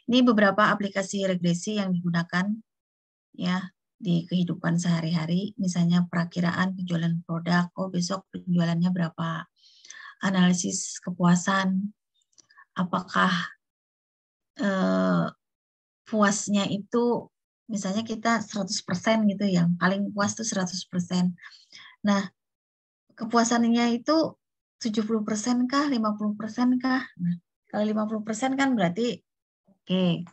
Ini beberapa aplikasi regresi yang digunakan ya di kehidupan sehari-hari, misalnya perakiraan penjualan produk, oh besok penjualannya berapa, analisis kepuasan, apakah puasnya itu misalnya kita 100% gitu, yang paling puas itu 100%. Nah, kepuasannya itu 70% kah, 50% kah? Nah, kalau 50% kan berarti oke,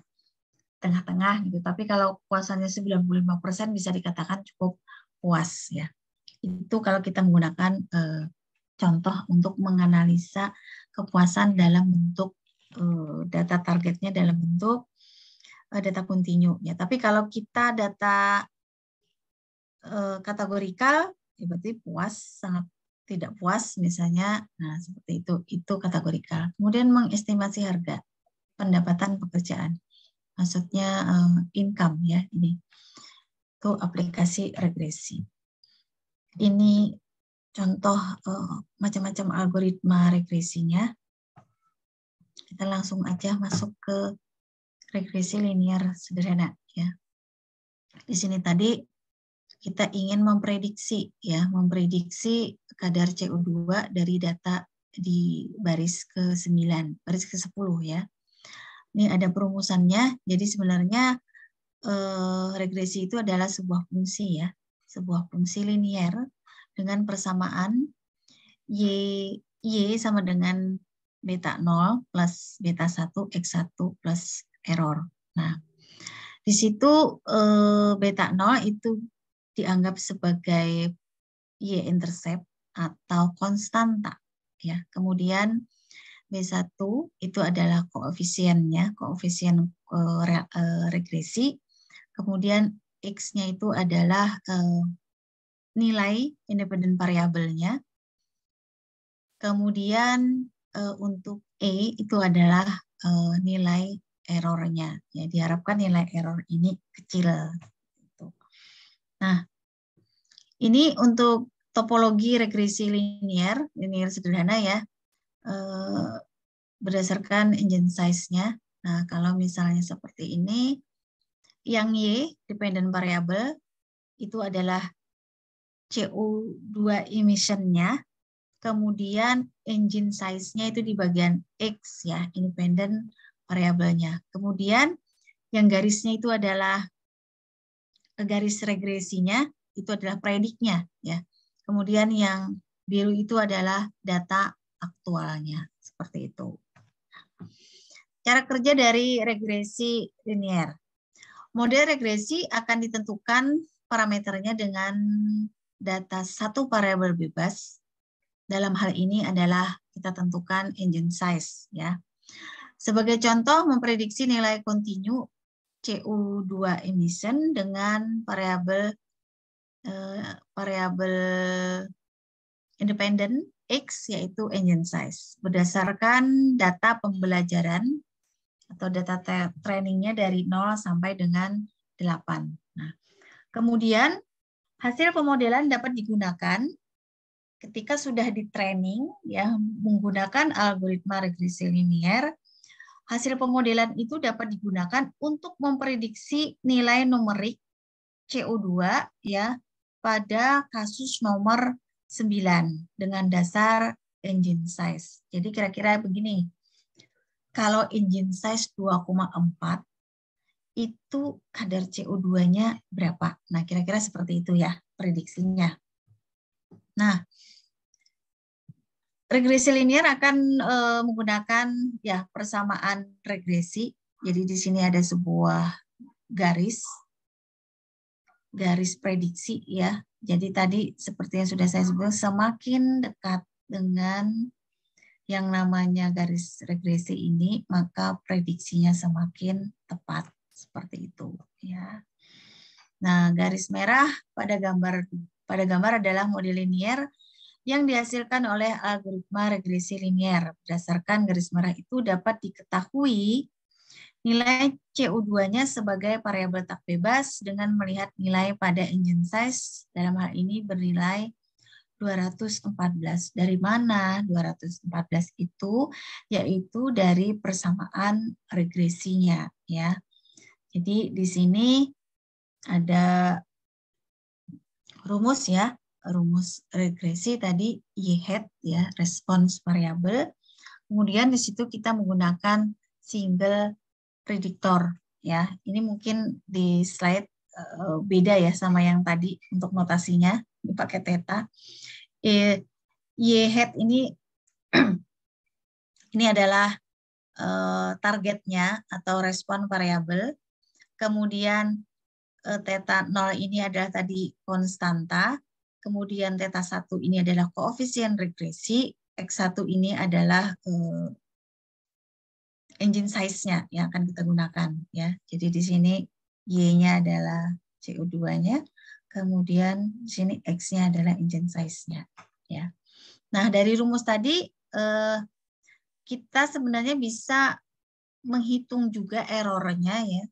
tengah-tengah gitu. Tapi kalau puasannya 95% bisa dikatakan cukup puas ya. Itu kalau kita menggunakan contoh untuk menganalisa kepuasan dalam bentuk data targetnya dalam bentuk data kontinu ya. Tapi kalau kita data kategorikal, ya berarti puas, sangat tidak puas misalnya. Nah, seperti itu kategorikal. Kemudian mengestimasi harga pendapatan pekerjaan. Maksudnya income ya, ini. Itu aplikasi regresi. Ini contoh macam-macam algoritma regresinya. Kita langsung aja masuk ke regresi linear sederhana ya. Di sini tadi kita ingin memprediksi memprediksi kadar CO2 dari data di baris ke-9, baris ke-10 ya. Ini ada perumusannya. Jadi sebenarnya regresi itu adalah sebuah fungsi ya. sebuah fungsi linier dengan persamaan y sama dengan beta 0 plus beta 1 x1 plus error. Nah, di situ beta 0 itu dianggap sebagai y-intercept atau konstanta, ya. Kemudian B1 itu adalah koefisiennya, koefisien regresi. Kemudian X-nya itu adalah nilai independen variabelnya. Kemudian untuk E itu adalah nilai errornya. Ya, diharapkan nilai error ini kecil. Nah, ini untuk topologi regresi linier sederhana ya, berdasarkan engine size-nya. Nah, kalau misalnya seperti ini, yang Y, dependent variable, itu adalah CO2 emission-nya, kemudian engine size-nya itu di bagian X ya, independent variabelnya. Kemudian yang garisnya itu adalah garis regresinya, itu adalah prediknya ya. Kemudian yang biru itu adalah data aktualnya, seperti itu. Cara kerja dari regresi linier. Model regresi akan ditentukan parameternya dengan data satu variabel bebas. Dalam hal ini adalah kita tentukan engine size ya. Sebagai contoh, memprediksi nilai kontinu CO2 emission dengan variabel independent X, yaitu engine size, berdasarkan data pembelajaran atau data trainingnya dari 0 sampai dengan 8. Nah, kemudian hasil pemodelan dapat digunakan ketika sudah di training ya, menggunakan algoritma regresi linier. Hasil pemodelan itu dapat digunakan untuk memprediksi nilai numerik CO2 ya pada kasus nomor 9 dengan dasar engine size. Jadi kira-kira begini. Kalau engine size 2,4 itu kadar CO2-nya berapa? Nah, kira-kira seperti itu ya prediksinya. Nah, regresi linier akan menggunakan ya persamaan regresi. Jadi di sini ada sebuah garis prediksi ya. Jadi tadi seperti yang sudah saya sebut, semakin dekat dengan yang namanya garis regresi ini, maka prediksinya semakin tepat, seperti itu ya. Nah, garis merah pada gambar adalah model linier yang dihasilkan oleh algoritma regresi linier. Berdasarkan garis merah itu dapat diketahui nilai CO2-nya sebagai variabel tak bebas dengan melihat nilai pada engine size, dalam hal ini bernilai 214. Dari mana 214 itu? Yaitu dari persamaan regresinya ya. Jadi di sini ada rumus ya, rumus regresi tadi Y hat ya, response variable. Kemudian di situ kita menggunakan single predictor ya. Ini mungkin di slide beda ya sama yang tadi untuk notasinya dipakai theta. Y hat ini ini adalah targetnya atau respon variabel. Kemudian theta 0 ini adalah tadi konstanta. Kemudian theta 1 ini adalah koefisien regresi. X1 ini adalah engine size-nya yang akan kita gunakan ya. Jadi di sini Y-nya adalah CO2-nya. Kemudian di sini X-nya adalah engine size-nya ya. Nah, dari rumus tadi kita sebenarnya bisa menghitung juga errornya ya.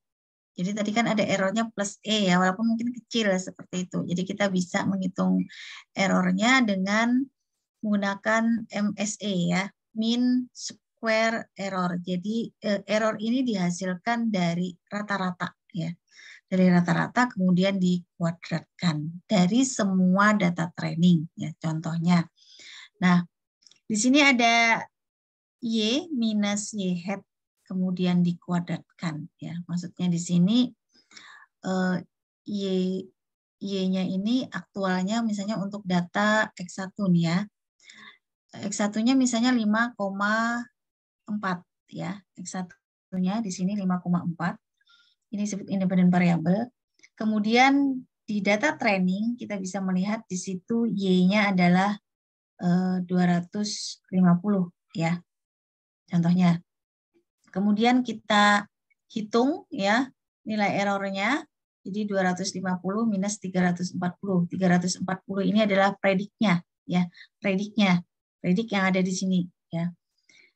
Jadi tadi kan ada errornya plus E ya, walaupun mungkin kecil seperti itu. Jadi kita bisa menghitung errornya dengan menggunakan MSE ya, mean square error. Jadi error ini dihasilkan dari rata-rata ya. Dari rata-rata kemudian dikuadratkan dari semua data training ya, contohnya. Nah, di sini ada Y minus Y hat kemudian dikuadratkan ya. Maksudnya di sini Y Y-nya ini aktualnya misalnya untuk data X1 nih ya. X1-nya misalnya 5,4 ya. X1-nya di sini 5,4. Ini disebut independent variable. Kemudian di data training kita bisa melihat di situ Y-nya adalah 250 ya. Contohnya. Kemudian kita hitung ya nilai errornya. Jadi 250 minus 340. 340 ini adalah prediknya ya. Prediknya. Predik yang ada di sini ya.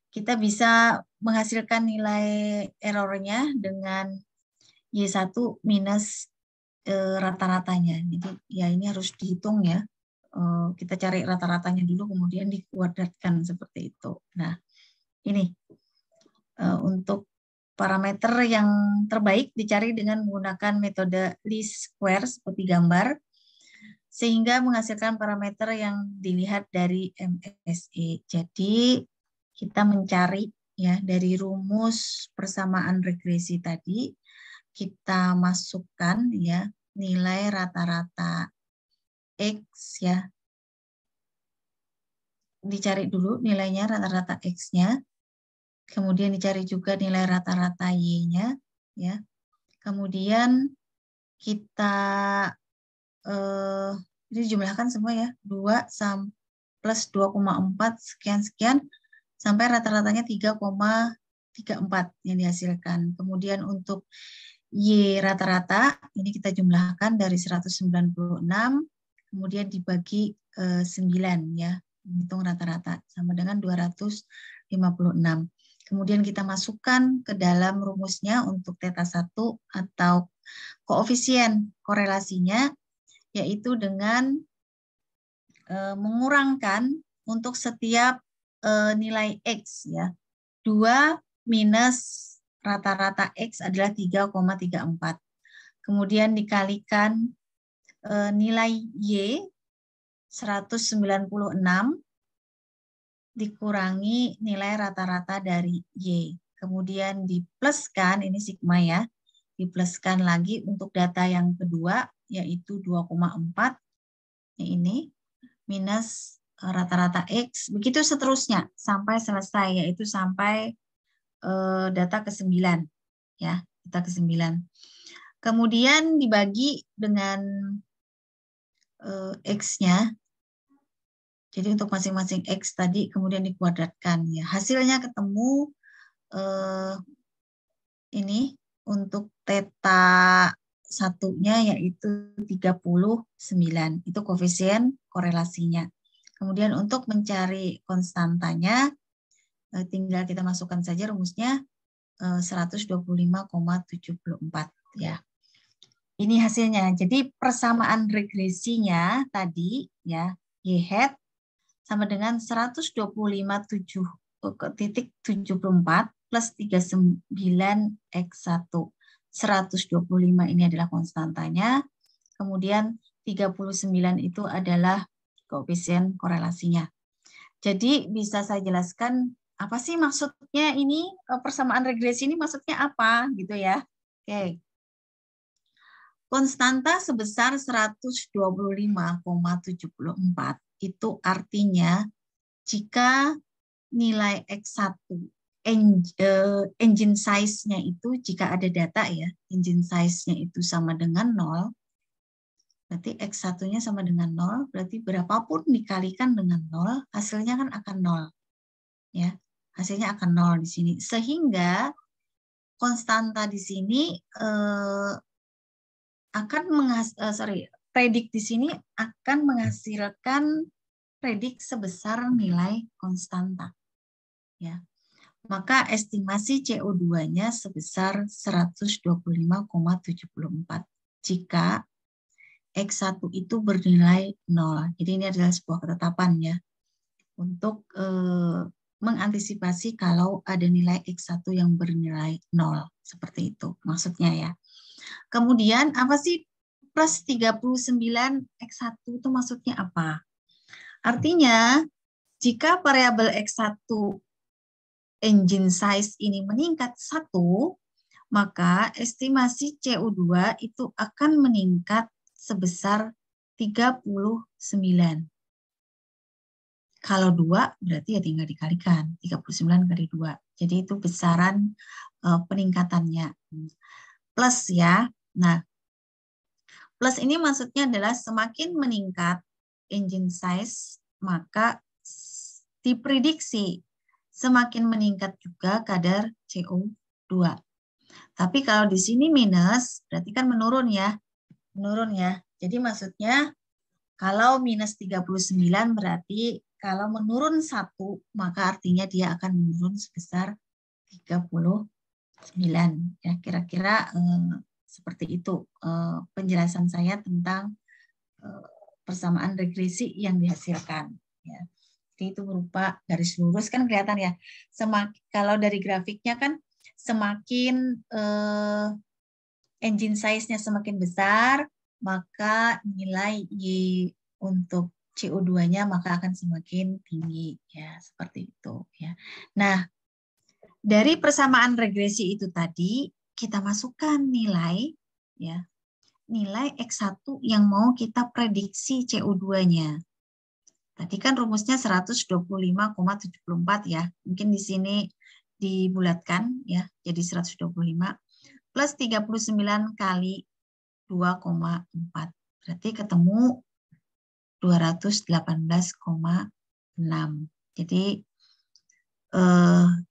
Kita bisa menghasilkan nilai errornya dengan Y1 minus rata-ratanya. Jadi ya ini harus dihitung ya. Kita cari rata-ratanya dulu kemudian dikuadratkan seperti itu. Nah, ini untuk parameter yang terbaik dicari dengan menggunakan metode least square seperti gambar sehingga menghasilkan parameter yang dilihat dari MSE. Jadi kita mencari ya dari rumus persamaan regresi tadi kita masukkan ya nilai rata-rata X ya. Dicari dulu nilainya rata-rata X-nya. Kemudian dicari juga nilai rata-rata Y-nya ya. Kemudian kita ini jumlahkan semua ya, 2 plus 2,4 sekian-sekian sampai rata-ratanya 3,34 yang dihasilkan. Kemudian untuk Y rata-rata ini kita jumlahkan dari 196 kemudian dibagi 9 ya, hitung rata-rata sama dengan 256. Kemudian kita masukkan ke dalam rumusnya untuk theta 1 atau koefisien korelasinya yaitu dengan mengurangkan untuk setiap nilai X ya. 2 minus rata-rata X adalah 3,34. Kemudian dikalikan nilai Y 196 dikurangi nilai rata-rata dari Y. Kemudian dipluskan, ini sigma ya, dipluskan lagi untuk data yang kedua, yaitu 2,4, ini, minus rata-rata X, begitu seterusnya, sampai selesai, yaitu sampai data ke-9. Ya, data ke-9. Kemudian dibagi dengan X-nya, jadi untuk masing-masing X tadi kemudian dikuadratkan. Ya. Hasilnya ketemu ini untuk theta satunya yaitu 39. Itu koefisien korelasinya. Kemudian untuk mencari konstantanya, tinggal kita masukkan saja rumusnya 125,74 ya. Ini hasilnya. Jadi persamaan regresinya tadi ya Y hat sama dengan 125,74 plus 39 X1. 125 ini adalah konstantanya. Kemudian 39 itu adalah koefisien korelasinya. Jadi bisa saya jelaskan apa sih maksudnya ini persamaan regresi ini maksudnya apa gitu ya. Oke. Konstanta sebesar 125,74 itu artinya jika nilai X1 engine size-nya itu jika ada data ya, engine size-nya itu sama dengan 0, berarti X1-nya sama dengan 0, berarti berapapun dikalikan dengan 0, hasilnya kan akan 0. Ya, hasilnya akan 0 di sini. Sehingga konstanta di sini predik di sini akan menghasilkan predik sebesar nilai konstanta. Ya. Maka estimasi CO2-nya sebesar 125,74 jika X1 itu bernilai 0. Jadi ini adalah sebuah ketetapan ya untuk mengantisipasi kalau ada nilai X1 yang bernilai 0. Seperti itu maksudnya ya. Kemudian apa sih plus 39 X1 itu maksudnya apa? Artinya jika variabel X1 engine size ini meningkat 1, maka estimasi CO2 itu akan meningkat sebesar 39. Kalau 2 berarti ya tinggal dikalikan 39 kali 2. Jadi itu besaran peningkatannya. Plus ya. Nah, plus ini maksudnya adalah semakin meningkat engine size, maka diprediksi semakin meningkat juga kadar CO2. Tapi kalau di sini minus, berarti kan menurun ya. Menurun ya. Jadi maksudnya kalau minus 39 berarti kalau menurun 1, maka artinya dia akan menurun sebesar 39. Ya, kira-kira seperti itu penjelasan saya tentang persamaan regresi yang dihasilkan. Ya. Jadi itu berupa garis lurus kan kelihatan ya. Kalau dari grafiknya kan semakin engine size-nya semakin besar, maka nilai Y untuk CO2-nya maka akan semakin tinggi ya, seperti itu ya. Nah, dari persamaan regresi itu tadi kita masukkan nilai ya. Nilai X1 yang mau kita prediksi CO2-nya. Tadi kan rumusnya 125,74 ya. Mungkin di sini dibulatkan ya jadi 125 plus 39 kali 2,4. Berarti ketemu 218,6. Jadi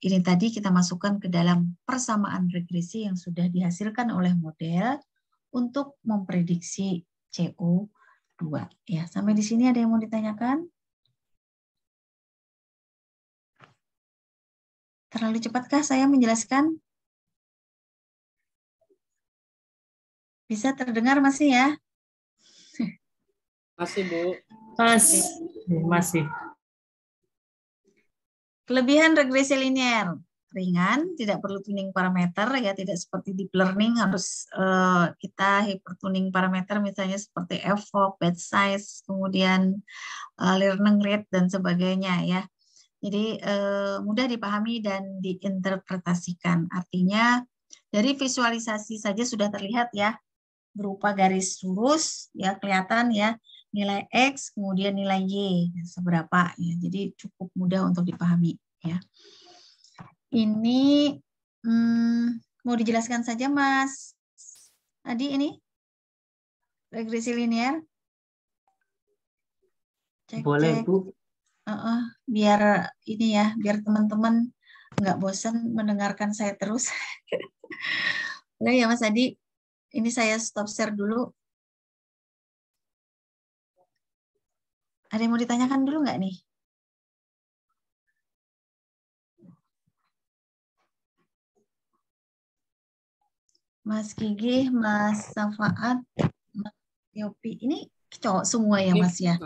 ini tadi kita masukkan ke dalam persamaan regresi yang sudah dihasilkan oleh model untuk memprediksi CO2. Ya, sampai di sini ada yang mau ditanyakan? Terlalu cepatkah saya menjelaskan? Bisa terdengar masih ya? Masih, Bu. Masih. Kelebihan regresi linear. Ringan, tidak perlu tuning parameter, ya tidak seperti deep learning harus kita hypertuning parameter misalnya seperti evok, batch size, kemudian learning rate dan sebagainya ya. Jadi mudah dipahami dan diinterpretasikan. Artinya dari visualisasi saja sudah terlihat ya berupa garis lurus ya kelihatan ya nilai X kemudian nilai Y seberapa ya. Jadi cukup mudah untuk dipahami ya. Ini mau dijelaskan saja Mas Adi ini regresi linear. Boleh, Bu. Biar ini ya, biar teman-teman nggak bosan mendengarkan saya terus. Boleh ya Mas Adi? Ini saya stop share dulu. Ada yang mau ditanyakan dulu nggak nih? Mas Gigi, Mas Safaat, Mas Yopi. Ini cowok semua ya Mas ya?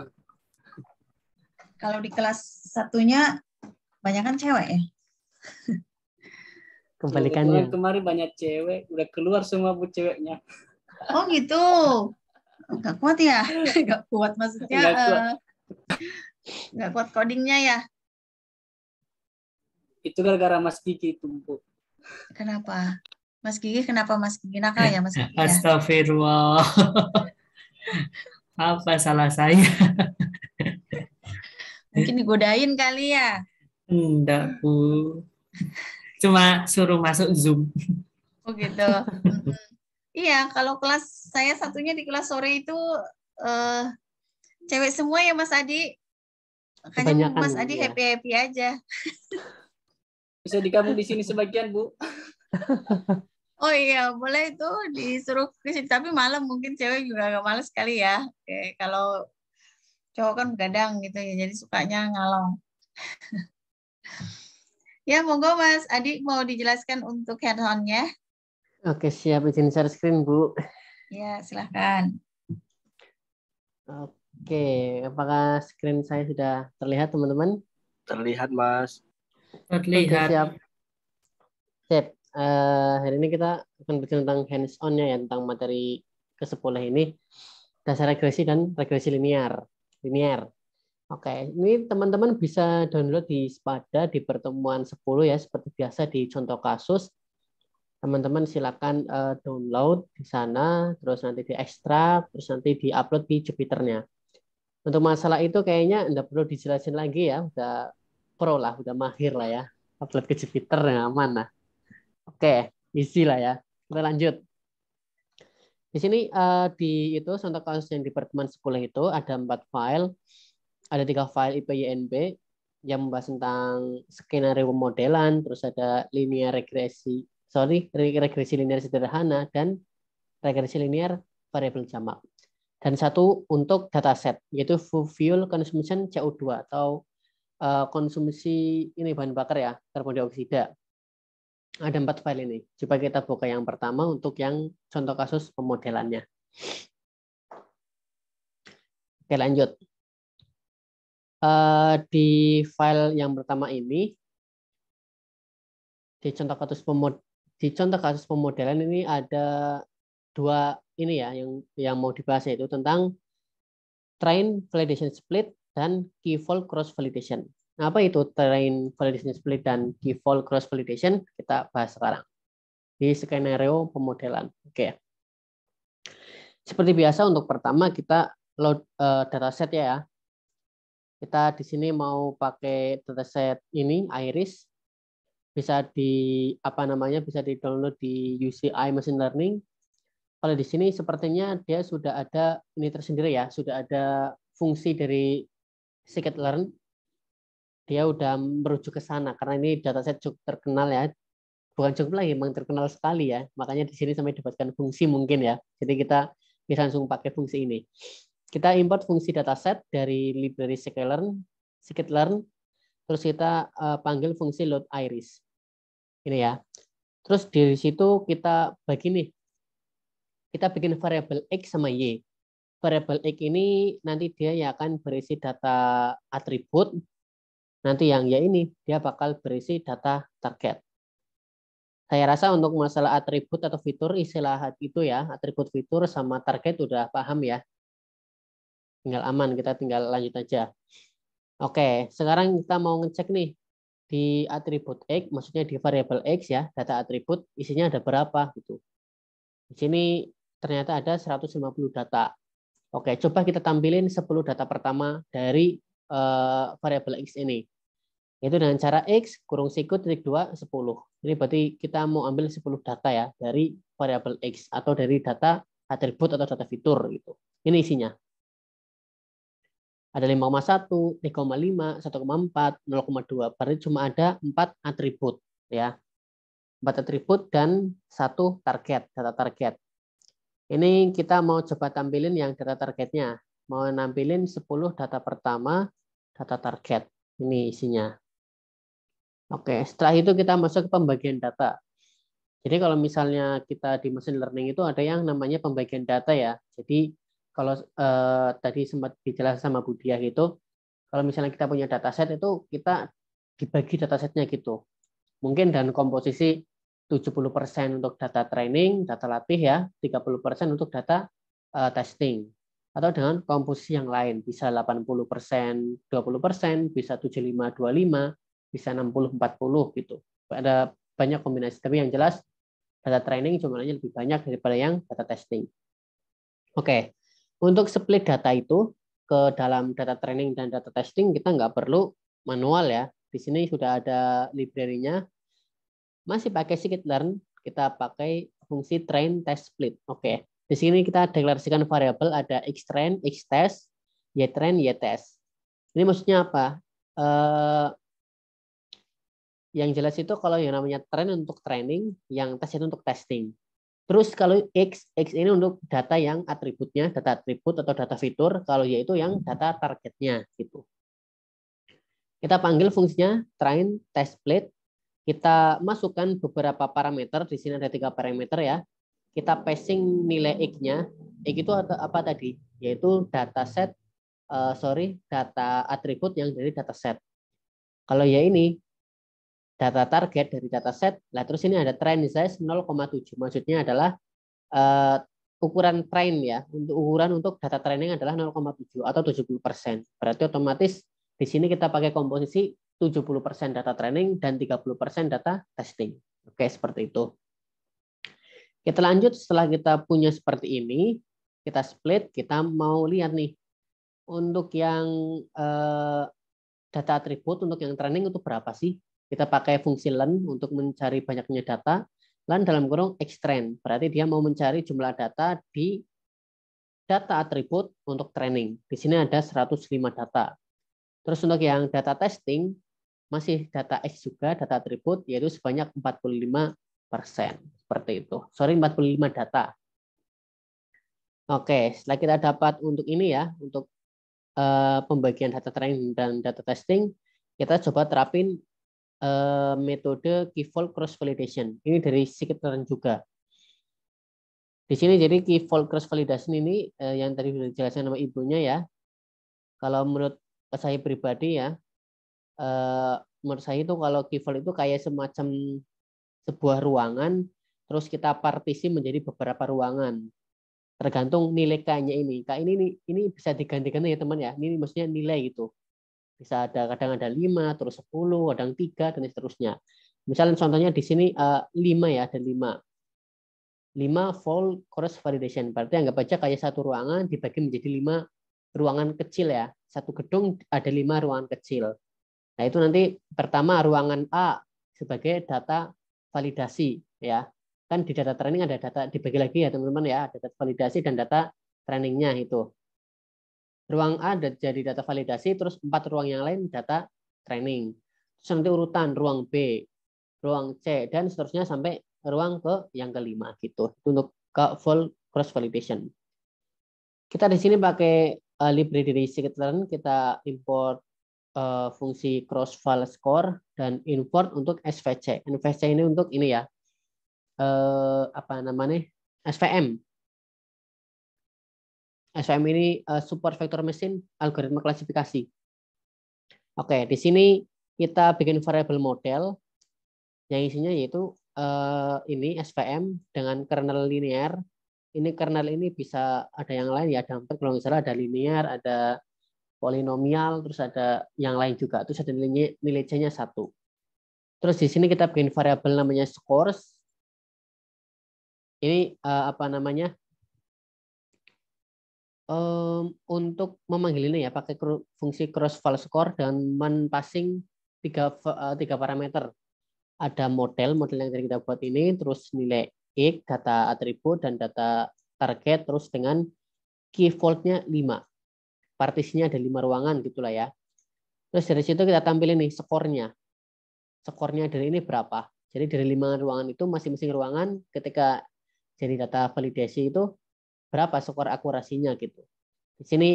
Kalau di kelas satunya banyak kan cewek ya? Kebalikannya. Kemarin banyak cewek, udah keluar semua Bu ceweknya. Oh gitu. Nggak kuat ya? Nggak kuat maksudnya nggak kuat codingnya ya? Itu gara-gara Mas Gigi itu, Bu. Kenapa? Mas Gigi kenapa Mas Gigi nakal ya Mas Gigi ya? Astagfirullah. Apa salah saya? Mungkin digodain kali ya? Enggak, Bu. Cuma suruh masuk Zoom. Oh gitu. Iya, kalau kelas saya satunya di kelas sore itu cewek semua ya Mas Adi. Makanya Mas Adi happy-happy aja. Bisa digabung di sini sebagian, Bu. Oh iya, boleh itu disuruh ke sini. Tapi malam mungkin cewek juga agak males kali ya. Oke, kalau cowok kan begadang gitu ya, jadi sukanya ngalong. Ya, monggo Mas Adi mau dijelaskan untuk hands-on-nya. Oke, siap. Izin share screen, Bu. Ya, silahkan. Oke, apakah screen saya sudah terlihat, teman-teman? Terlihat, Mas. Terlihat. Oke, siap. Sip. Hari ini kita akan bicara tentang hands-on-nya ya, tentang materi ke-10 ini. Dasar regresi dan regresi linear. Oke, ini teman-teman bisa download di Spada di pertemuan 10 ya, seperti biasa di contoh kasus. Teman-teman silakan download di sana, terus nanti diekstrak, terus nanti diupload di Jupyter-nya. Untuk masalah itu kayaknya nggak perlu dijelasin lagi ya, udah pro lah, udah mahir lah ya. Upload ke Jupyter yang aman lah. Oke, easy lah ya. Kita lanjut. Di sini di itu contoh kasus yang di pertemuan 10 itu ada 4 file, ada 3 file IPYNB yang membahas tentang skenario pemodelan, terus ada linear regresi, regresi linear sederhana dan regresi linear variabel jamak. Dan satu untuk dataset, yaitu fuel consumption CO2 atau konsumsi ini bahan bakar ya, karbon dioksida. Ada 4 file ini. Coba kita buka yang pertama untuk yang contoh kasus pemodelannya. Oke, lanjut. Di file yang pertama ini, di contoh kasus pemodelan ini ada 2 ini ya yang mau dibahas, yaitu tentang train validation split dan key fault cross validation. Nah, apa itu train validation split dan key fault cross validation? Kita bahas sekarang di skenario pemodelan. Oke. Seperti biasa untuk pertama kita load dataset ya. Kita di sini mau pakai dataset ini Iris. Bisa bisa di-download di UCI Machine Learning. Kalau di sini sepertinya dia sudah ada ini tersendiri ya, sudah ada fungsi dari scikit-learn. Dia udah merujuk ke sana karena ini dataset cukup terkenal ya. Bukan cukup lagi, memang terkenal sekali ya. Makanya di sini sampai dapatkan fungsi mungkin ya. Jadi kita bisa langsung pakai fungsi ini. Kita import fungsi dataset dari library scikit-learn, terus kita panggil fungsi load iris. Ini ya. Terus dari situ kita bagi nih. Kita bikin variabel X sama Y. Variabel X ini nanti dia ya akan berisi data atribut. Nanti yang Y ini dia bakal berisi data target. Saya rasa untuk masalah atribut atau fitur istilah itu ya, atribut fitur sama target udah paham ya. Tinggal aman, kita tinggal lanjut aja. Oke, sekarang kita mau ngecek nih di atribut X, maksudnya di variabel X ya, data atribut isinya ada berapa gitu. Di sini ternyata ada 150 data. Oke, coba kita tampilin 10 data pertama dari variabel X ini. Yaitu dengan cara X kurung siku titik 2 10. Ini berarti kita mau ambil 10 data ya dari variabel X atau dari data atribut atau data fitur gitu. Ini isinya. Ada 5,1, 3,5, 1,4, 0,2. Berarti cuma ada 4 atribut ya. 4 atribut dan 1 target, data target. Ini kita mau coba tampilin yang data targetnya. Mau nampilin 10 data pertama, data target. Ini isinya. Oke, setelah itu kita masuk ke pembagian data. Jadi kalau misalnya kita di machine learning itu ada yang namanya pembagian data ya. Jadi kalau tadi sempat dijelaskan sama Bu Diah gitu, kalau misalnya kita punya dataset itu kita dibagi datasetnya gitu. Mungkin dan komposisi 70% untuk data training, data latih ya, 30% untuk data testing. Atau dengan komposisi yang lain, bisa 80%, 20%, bisa 75, 25, bisa 60-40 gitu. Ada banyak kombinasi, tapi yang jelas data training jumlahnya lebih banyak daripada yang data testing. Oke, untuk split data itu ke dalam data training dan data testing kita nggak perlu manual ya. Di sini sudah ada library-nya. Masih pakai scikit-learn, kita pakai fungsi train test split. Oke, di sini kita deklarasikan variabel ada xtrain, xtest, ytrain, ytest. Ini maksudnya apa? Yang jelas itu kalau yang namanya train untuk training, yang test itu untuk testing. Terus kalau X ini untuk data yang atributnya, data atribut atau data fitur, kalau Y itu yang data targetnya gitu. Kita panggil fungsinya train test split. Kita masukkan beberapa parameter, di sini ada 3 parameter ya. Kita passing nilai X-nya. X itu apa tadi? Yaitu data atribut yang dari dataset. Kalau Y ini data target dari dataset. Nah, terus ini ada train size 0,7. Maksudnya adalah ukuran train ya. Ukuran untuk data training adalah 0,7 atau 70%. Berarti otomatis di sini kita pakai komposisi 70% data training dan 30% data testing. Oke, seperti itu. Kita lanjut, setelah kita punya seperti ini, kita split, kita mau lihat nih, untuk yang data atribut, untuk yang training itu berapa sih? Kita pakai fungsi len untuk mencari banyaknya data, len dalam kurung extrain, berarti dia mau mencari jumlah data di data atribut untuk training. Di sini ada 105 data. Terus untuk yang data testing, masih data X juga, data atribut, yaitu sebanyak 45%. Seperti itu. Sorry, 45 data. Oke, setelah kita dapat untuk ini ya, untuk pembagian data training dan data testing, kita coba terapin metode key vault cross validation. Ini dari scikit-learn juga. Di sini jadi key vault cross validation ini yang tadi sudah dijelaskan sama ibunya ya. Kalau menurut saya pribadi ya, menurut saya itu kalau key vault itu kayak semacam sebuah ruangan, terus kita partisi menjadi beberapa ruangan. Tergantung nilai K-nya ini. K ini bisa diganti-ganti ya teman ya. Ini maksudnya nilai gitu. Bisa ada kadang ada 5, terus 10, kadang 3 dan seterusnya. Misalnya contohnya di sini 5 ya, ada 5. 5 vault cross validation. Berarti anggap aja kayak satu ruangan dibagi menjadi 5 ruangan kecil ya. Satu gedung ada 5 ruangan kecil. Nah, itu nanti pertama ruangan A sebagai data validasi ya. Kan di data training ada data dibagi lagi ya teman-teman ya, ada data validasi dan data trainingnya itu. Ruang A jadi data validasi, terus 4 ruang yang lain data training. Terus nanti urutan ruang B, ruang C dan seterusnya sampai ruang ke yang kelima gitu. Itu untuk ke full cross validation. Kita di sini pakai library dari scikit-learn, kita import fungsi cross val score dan import untuk SVC. SVC ini untuk ini ya, apa namanya, SVM. SVM ini support vector machine algoritma klasifikasi. Oke, di sini kita bikin variable model yang isinya yaitu ini SVM dengan kernel linear. Ini kernel ini bisa ada yang lain ya, ada 4 kalau nggak salah, ada linear, ada polinomial, terus ada yang lain juga. Terus ada nilai C-nya 1. Terus di sini kita bikin variabel namanya scores. Ini apa namanya? Untuk memanggil ini ya pakai fungsi cross val score dan men-passing 3 parameter. Ada model yang tadi kita buat ini, terus nilai X, data atribut dan data target, terus dengan key vault-nya 5. Partisinya ada 5 ruangan gitulah ya. Terus dari situ kita tampilin nih skornya. Skornya dari ini berapa? Jadi dari 5 ruangan itu masing-masing ruangan ketika jadi data validasi itu berapa skor akurasinya gitu. Di sini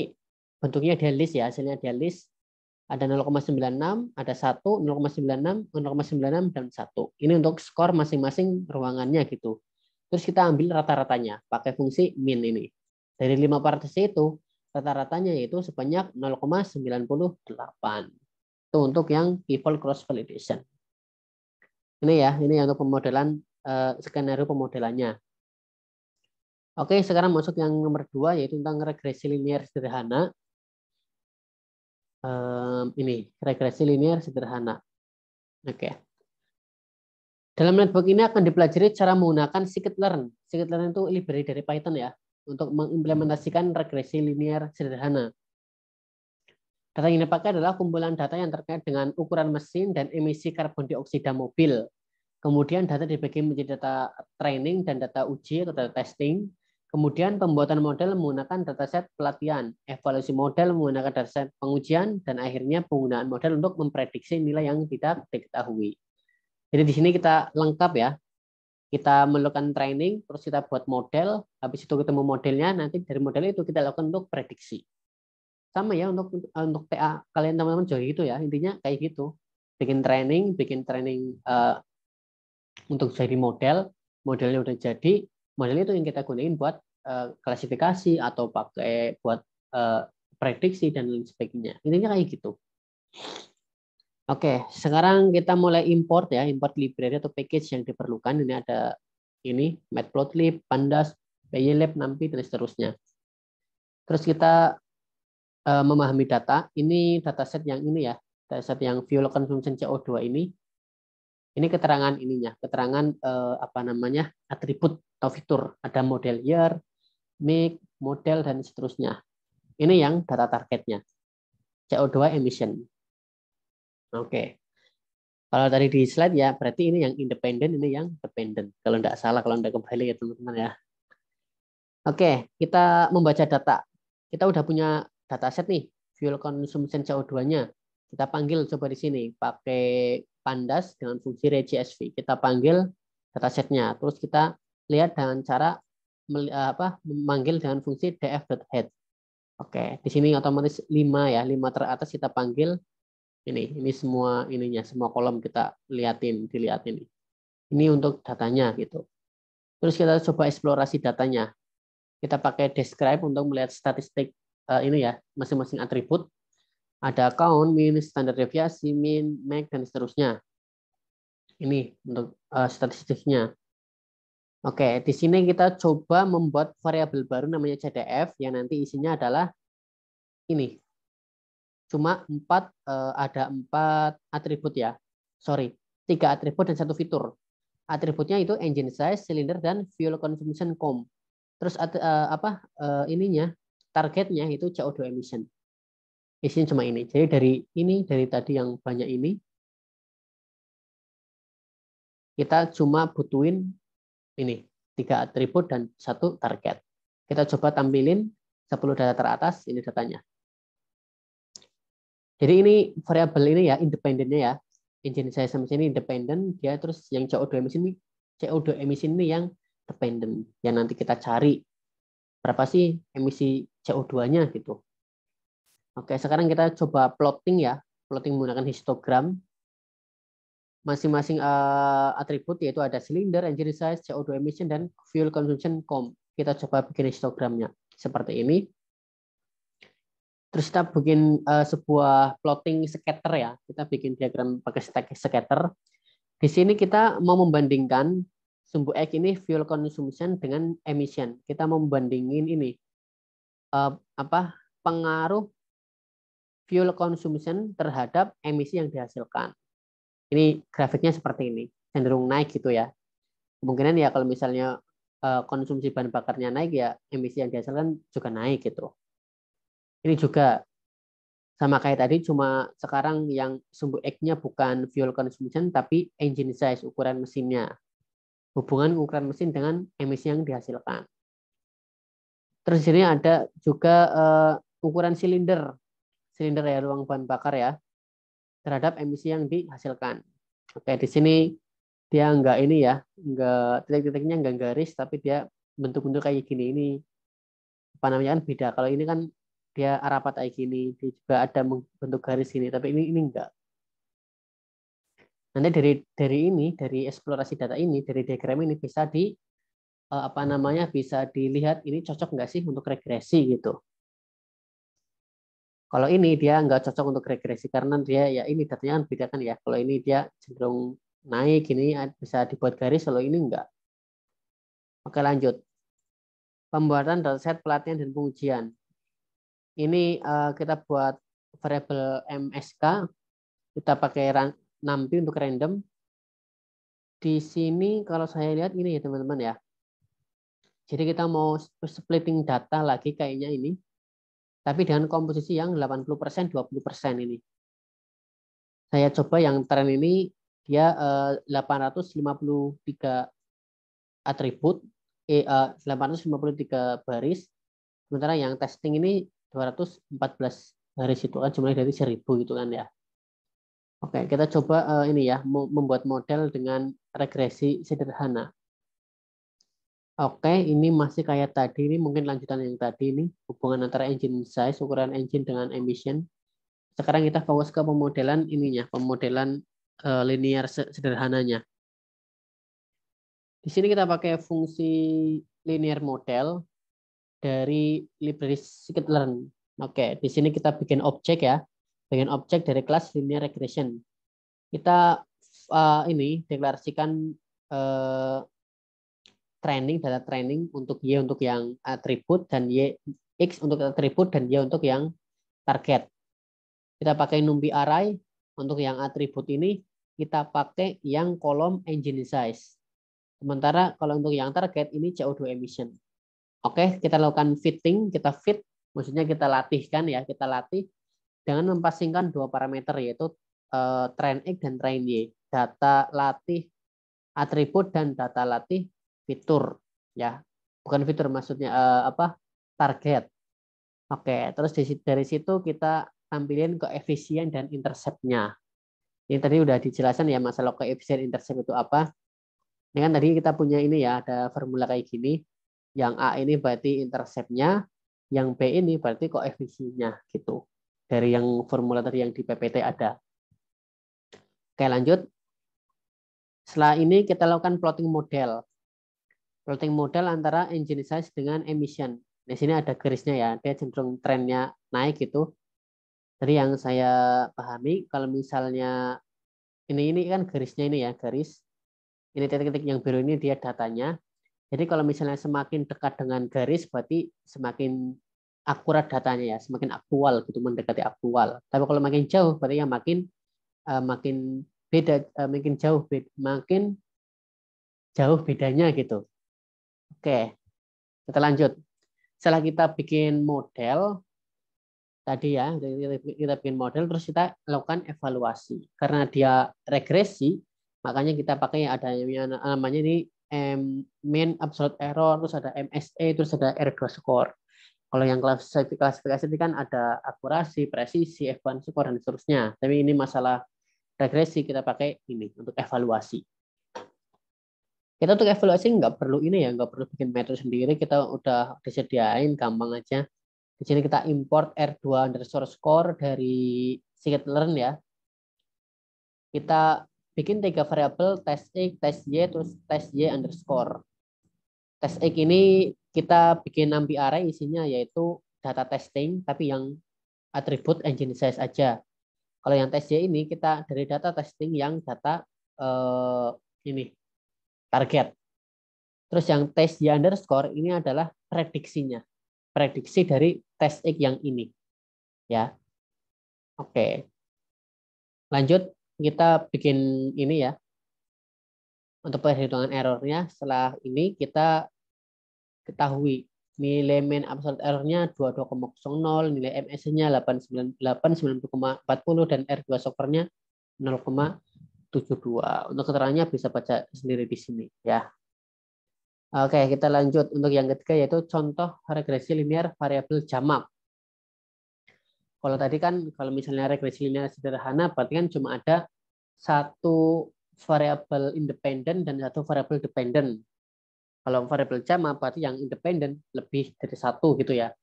bentuknya dia list ya, hasilnya dia list. Ada 0,96, ada 1, 0,96, 0,96 dan 1. Ini untuk skor masing-masing ruangannya gitu. Terus kita ambil rata-ratanya pakai fungsi min ini. Dari 5 partisi itu rata-ratanya yaitu sebanyak 0,98. Itu untuk yang key vault cross validation. Ini ya, ini untuk pemodelan skenario pemodelannya. Oke, sekarang masuk yang nomor 2 yaitu tentang regresi linear sederhana. Ini regresi linear sederhana. Oke. Dalam network ini akan dipelajari cara menggunakan scikit-learn. Scikit-learn itu library dari Python ya, untuk mengimplementasikan regresi linear sederhana. Data yang dipakai adalah kumpulan data yang terkait dengan ukuran mesin dan emisi karbon dioksida mobil. Kemudian data dibagi menjadi data training dan data uji atau data testing. Kemudian pembuatan model menggunakan dataset pelatihan, evaluasi model menggunakan dataset pengujian, dan akhirnya penggunaan model untuk memprediksi nilai yang tidak diketahui. Jadi di sini kita lengkap ya. Kita melakukan training, terus kita buat model, habis itu ketemu modelnya, nanti dari model itu kita lakukan untuk prediksi. Sama ya untuk TA kalian teman-teman juga gitu ya, intinya kayak gitu. Bikin training untuk jadi model, modelnya udah jadi, model itu yang kita gunain buat klasifikasi atau pakai buat prediksi dan lain sebagainya. Intinya kayak gitu. Oke, sekarang kita mulai import ya, import library atau package yang diperlukan. Ini ada ini Matplotlib, Pandas, PyLab, NumPy dan seterusnya. Terus kita memahami data. Ini dataset yang ini ya, dataset yang fuel consumption CO2 ini. Ini keterangan ininya, keterangan apa namanya atribut atau fitur. Ada model year, make, model dan seterusnya. Ini yang data targetnya. CO2 emission. Oke. Kalau tadi di slide ya, berarti ini yang independen, ini yang dependent. Kalau tidak salah, kalau tidak kembali ya teman-teman ya. Oke, kita membaca data. Kita udah punya dataset nih, fuel consumption CO2-nya. Kita panggil coba di sini, pakai Pandas dengan fungsi regsv. Kita panggil datasetnya. Terus kita lihat dengan cara memanggil dengan fungsi df.head. Oke, di sini otomatis 5 ya, 5 teratas kita panggil. Ini semua ininya, semua kolom kita dilihat ini. Ini untuk datanya gitu. Terus kita coba eksplorasi datanya. Kita pakai describe untuk melihat statistik ini ya, masing-masing atribut. Ada count, min, standar deviasi, min, max dan seterusnya. Ini untuk statistiknya. Oke, di sini kita coba membuat variabel baru namanya CDF yang nanti isinya adalah ini. Cuma ada 4 atribut ya. Sorry, 3 atribut dan 1 fitur. Atributnya itu engine size, cylinder dan fuel consumption com. Terus ininya targetnya itu CO2 emission. Isinya cuma ini. Jadi dari tadi yang banyak ini kita cuma butuhin ini 3 atribut dan 1 target. Kita coba tampilin 10 data teratas, ini datanya. Jadi ini variabel ini ya, independennya ya. Engine size ini independen, dia terus yang CO2 emission ini yang dependent. Yang nanti kita cari berapa sih emisi CO2-nya gitu. Oke, sekarang kita coba plotting ya. Plotting menggunakan histogram. Masing-masing atribut yaitu ada silinder, engine size, CO2 emission, dan fuel consumption com. Kita coba bikin histogramnya seperti ini. Terus kita bikin sebuah plotting scatter ya. Kita bikin diagram pakai scatter. Di sini kita mau membandingkan sumbu X ini fuel consumption dengan emission. Kita mau membandingin ini pengaruh fuel consumption terhadap emisi yang dihasilkan. Ini grafiknya seperti ini, cenderung naik gitu ya. Kemungkinan ya kalau misalnya konsumsi bahan bakarnya naik ya emisi yang dihasilkan juga naik gitu. Ini juga sama kayak tadi, cuma sekarang yang sumbu X-nya bukan fuel consumption tapi engine size, ukuran mesinnya. Hubungan ukuran mesin dengan emisi yang dihasilkan. Terus di sini ada juga ukuran silinder ya, ruang bahan bakar ya, terhadap emisi yang dihasilkan. Oke, di sini dia enggak ini ya, enggak titik-titiknya enggak garis, tapi dia bentuk-bentuk kayak gini. Ini apa namanya kan beda. Kalau ini kan dia rapat kayak gini, dia juga ada bentuk garis gini, tapi ini enggak. Nanti dari eksplorasi data ini, dari diagram ini bisa bisa dilihat ini cocok nggak sih untuk regresi gitu. Kalau ini dia nggak cocok untuk regresi karena dia ya ini datanya kan beda kan ya. Kalau ini dia cenderung naik, ini bisa dibuat garis, kalau ini enggak. Oke, lanjut. Pembuatan dataset pelatihan dan pengujian. Ini kita buat variabel MSK, kita pakai NumPy untuk random. Di sini kalau saya lihat ini ya teman-teman ya. Jadi kita mau splitting data lagi kayaknya ini. Tapi dengan komposisi yang 80%, 20% ini. Saya coba yang tren ini dia 853 atribut, 853 baris. Sementara yang testing ini 214 baris, itu kan jumlahnya dari 1000 gitu kan ya. Oke, kita coba ini ya, membuat model dengan regresi sederhana. Oke, ini masih kayak tadi, ini mungkin lanjutan yang tadi ini, hubungan antara engine size, ukuran engine dengan emission. Sekarang kita fokus ke pemodelan ininya, pemodelan linear sederhananya. Di sini kita pakai fungsi linear model dari library scikit-learn. Oke, di sini kita bikin objek ya, bikin objek dari kelas linear regression. Kita ini deklarasikan data training untuk Y untuk yang atribut dan X untuk atribut dan Y untuk yang target. Kita pakai NumPy array untuk yang atribut ini, kita pakai yang kolom engine size. Sementara kalau untuk yang target ini CO2 emission. Oke, kita lakukan fitting, kita fit, maksudnya kita latihkan ya, kita latih dengan mempassingkan dua parameter yaitu train X dan train Y. Data latih atribut dan data latih fitur ya. Bukan fitur maksudnya target. Oke, terus dari situ kita tampilin koefisien dan intercept-nya. Ini tadi udah dijelaskan ya masalah koefisien intercept itu apa. Ini kan tadi kita punya ini ya, ada formula kayak gini. Yang A ini berarti intercept-nya, yang B ini berarti koefisiennya gitu. Dari yang formula tadi yang di PPT ada. Oke, lanjut. Setelah ini kita lakukan plotting model. Plotting model antara engine size dengan emission. Di sini ada garisnya ya, dia cenderung trennya naik gitu. Jadi yang saya pahami kalau misalnya ini kan garisnya ini ya, garis. Ini titik-titik yang biru ini dia datanya. Jadi kalau misalnya semakin dekat dengan garis berarti semakin akurat datanya ya, semakin aktual gitu, mendekati aktual. Tapi kalau makin jauh berarti yang makin beda, makin jauh bedanya gitu. Oke, kita lanjut. Setelah kita bikin model tadi ya, kita bikin model terus kita lakukan evaluasi. Karena dia regresi, makanya kita pakai ada yang namanya ini mean absolute error, terus ada MSE, terus ada R2 score. Kalau yang klasifikasi itu kan ada akurasi, presisi, F1 score dan seterusnya. Tapi ini masalah regresi kita pakai ini untuk evaluasi. Kita untuk evaluasi nggak perlu ini ya, nggak perlu bikin metode sendiri, kita udah disediain gampang aja. Di sini kita import R2_score dari scikit-learn ya. Kita bikin 3 variabel, test X, test Y, terus test Y_. Test X ini kita bikin NumPy array isinya yaitu data testing, tapi yang atribut engine size aja. Kalau yang test Y ini kita dari data testing yang data ini target. Terus yang test Y_ ini adalah prediksinya. Prediksi dari test X yang ini. Ya. Oke. Lanjut kita bikin ini ya. Untuk perhitungan errornya setelah ini kita ketahui nilai mean absolute error-nya 22,00, nilai MS-nya 890,40 dan R2 score-nya 0,72. Untuk keterangannya bisa baca sendiri di sini ya. Oke, kita lanjut untuk yang ketiga yaitu contoh regresi linear variabel jamak. Kalau tadi kan kalau misalnya regresi linear sederhana berarti kan cuma ada satu variabel independen dan satu variabel dependen. Kalau variabel jamak berarti yang independen lebih dari satu gitu ya.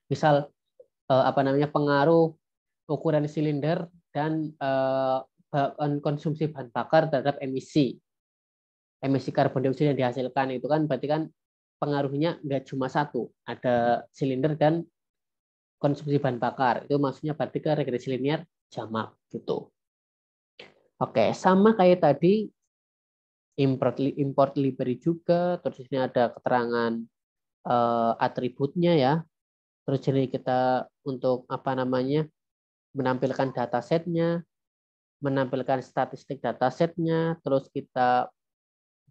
Misal pengaruh ukuran silinder dan konsumsi bahan bakar terhadap emisi karbon dioksida yang dihasilkan itu kan berarti kan pengaruhnya nggak cuma satu, ada silinder dan konsumsi bahan bakar. Itu maksudnya berarti ke regresi linear jamak gitu. Oke, sama kayak tadi import library juga, terus ini ada keterangan atributnya ya. Terus jadi kita untuk menampilkan datasetnya, menampilkan statistik datasetnya, terus kita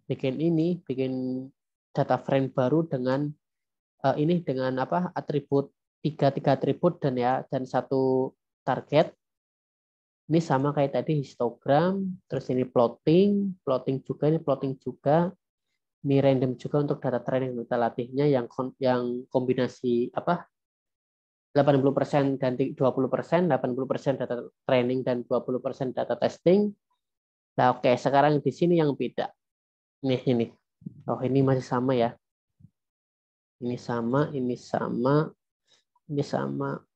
bikin data frame baru dengan atribut tiga atribut dan satu target. Ini sama kayak tadi histogram, terus ini plotting juga, ini random juga untuk data training data latihnya yang kombinasi 80% dan 20%, 80% data training dan 20% data testing. Nah, oke, sekarang di sini yang beda. Ini. Oh, ini masih sama ya. Ini sama.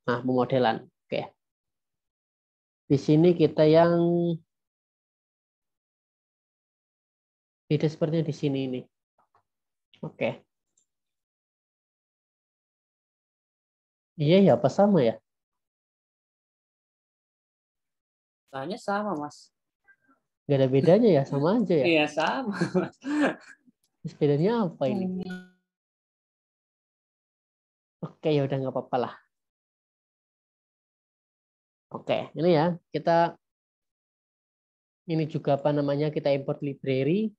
Nah, pemodelan. Oke. Di sini kita yang beda sepertinya di sini ini. Oke. Iya ya, apa sama ya? Tanya sama, Mas. Gak ada bedanya ya, sama aja ya? Iya, sama, Mas. Terus bedanya apa ini? Oke, ya udah nggak apa-apa lah. Oke, ini ya kita Ini juga apa namanya, kita import library,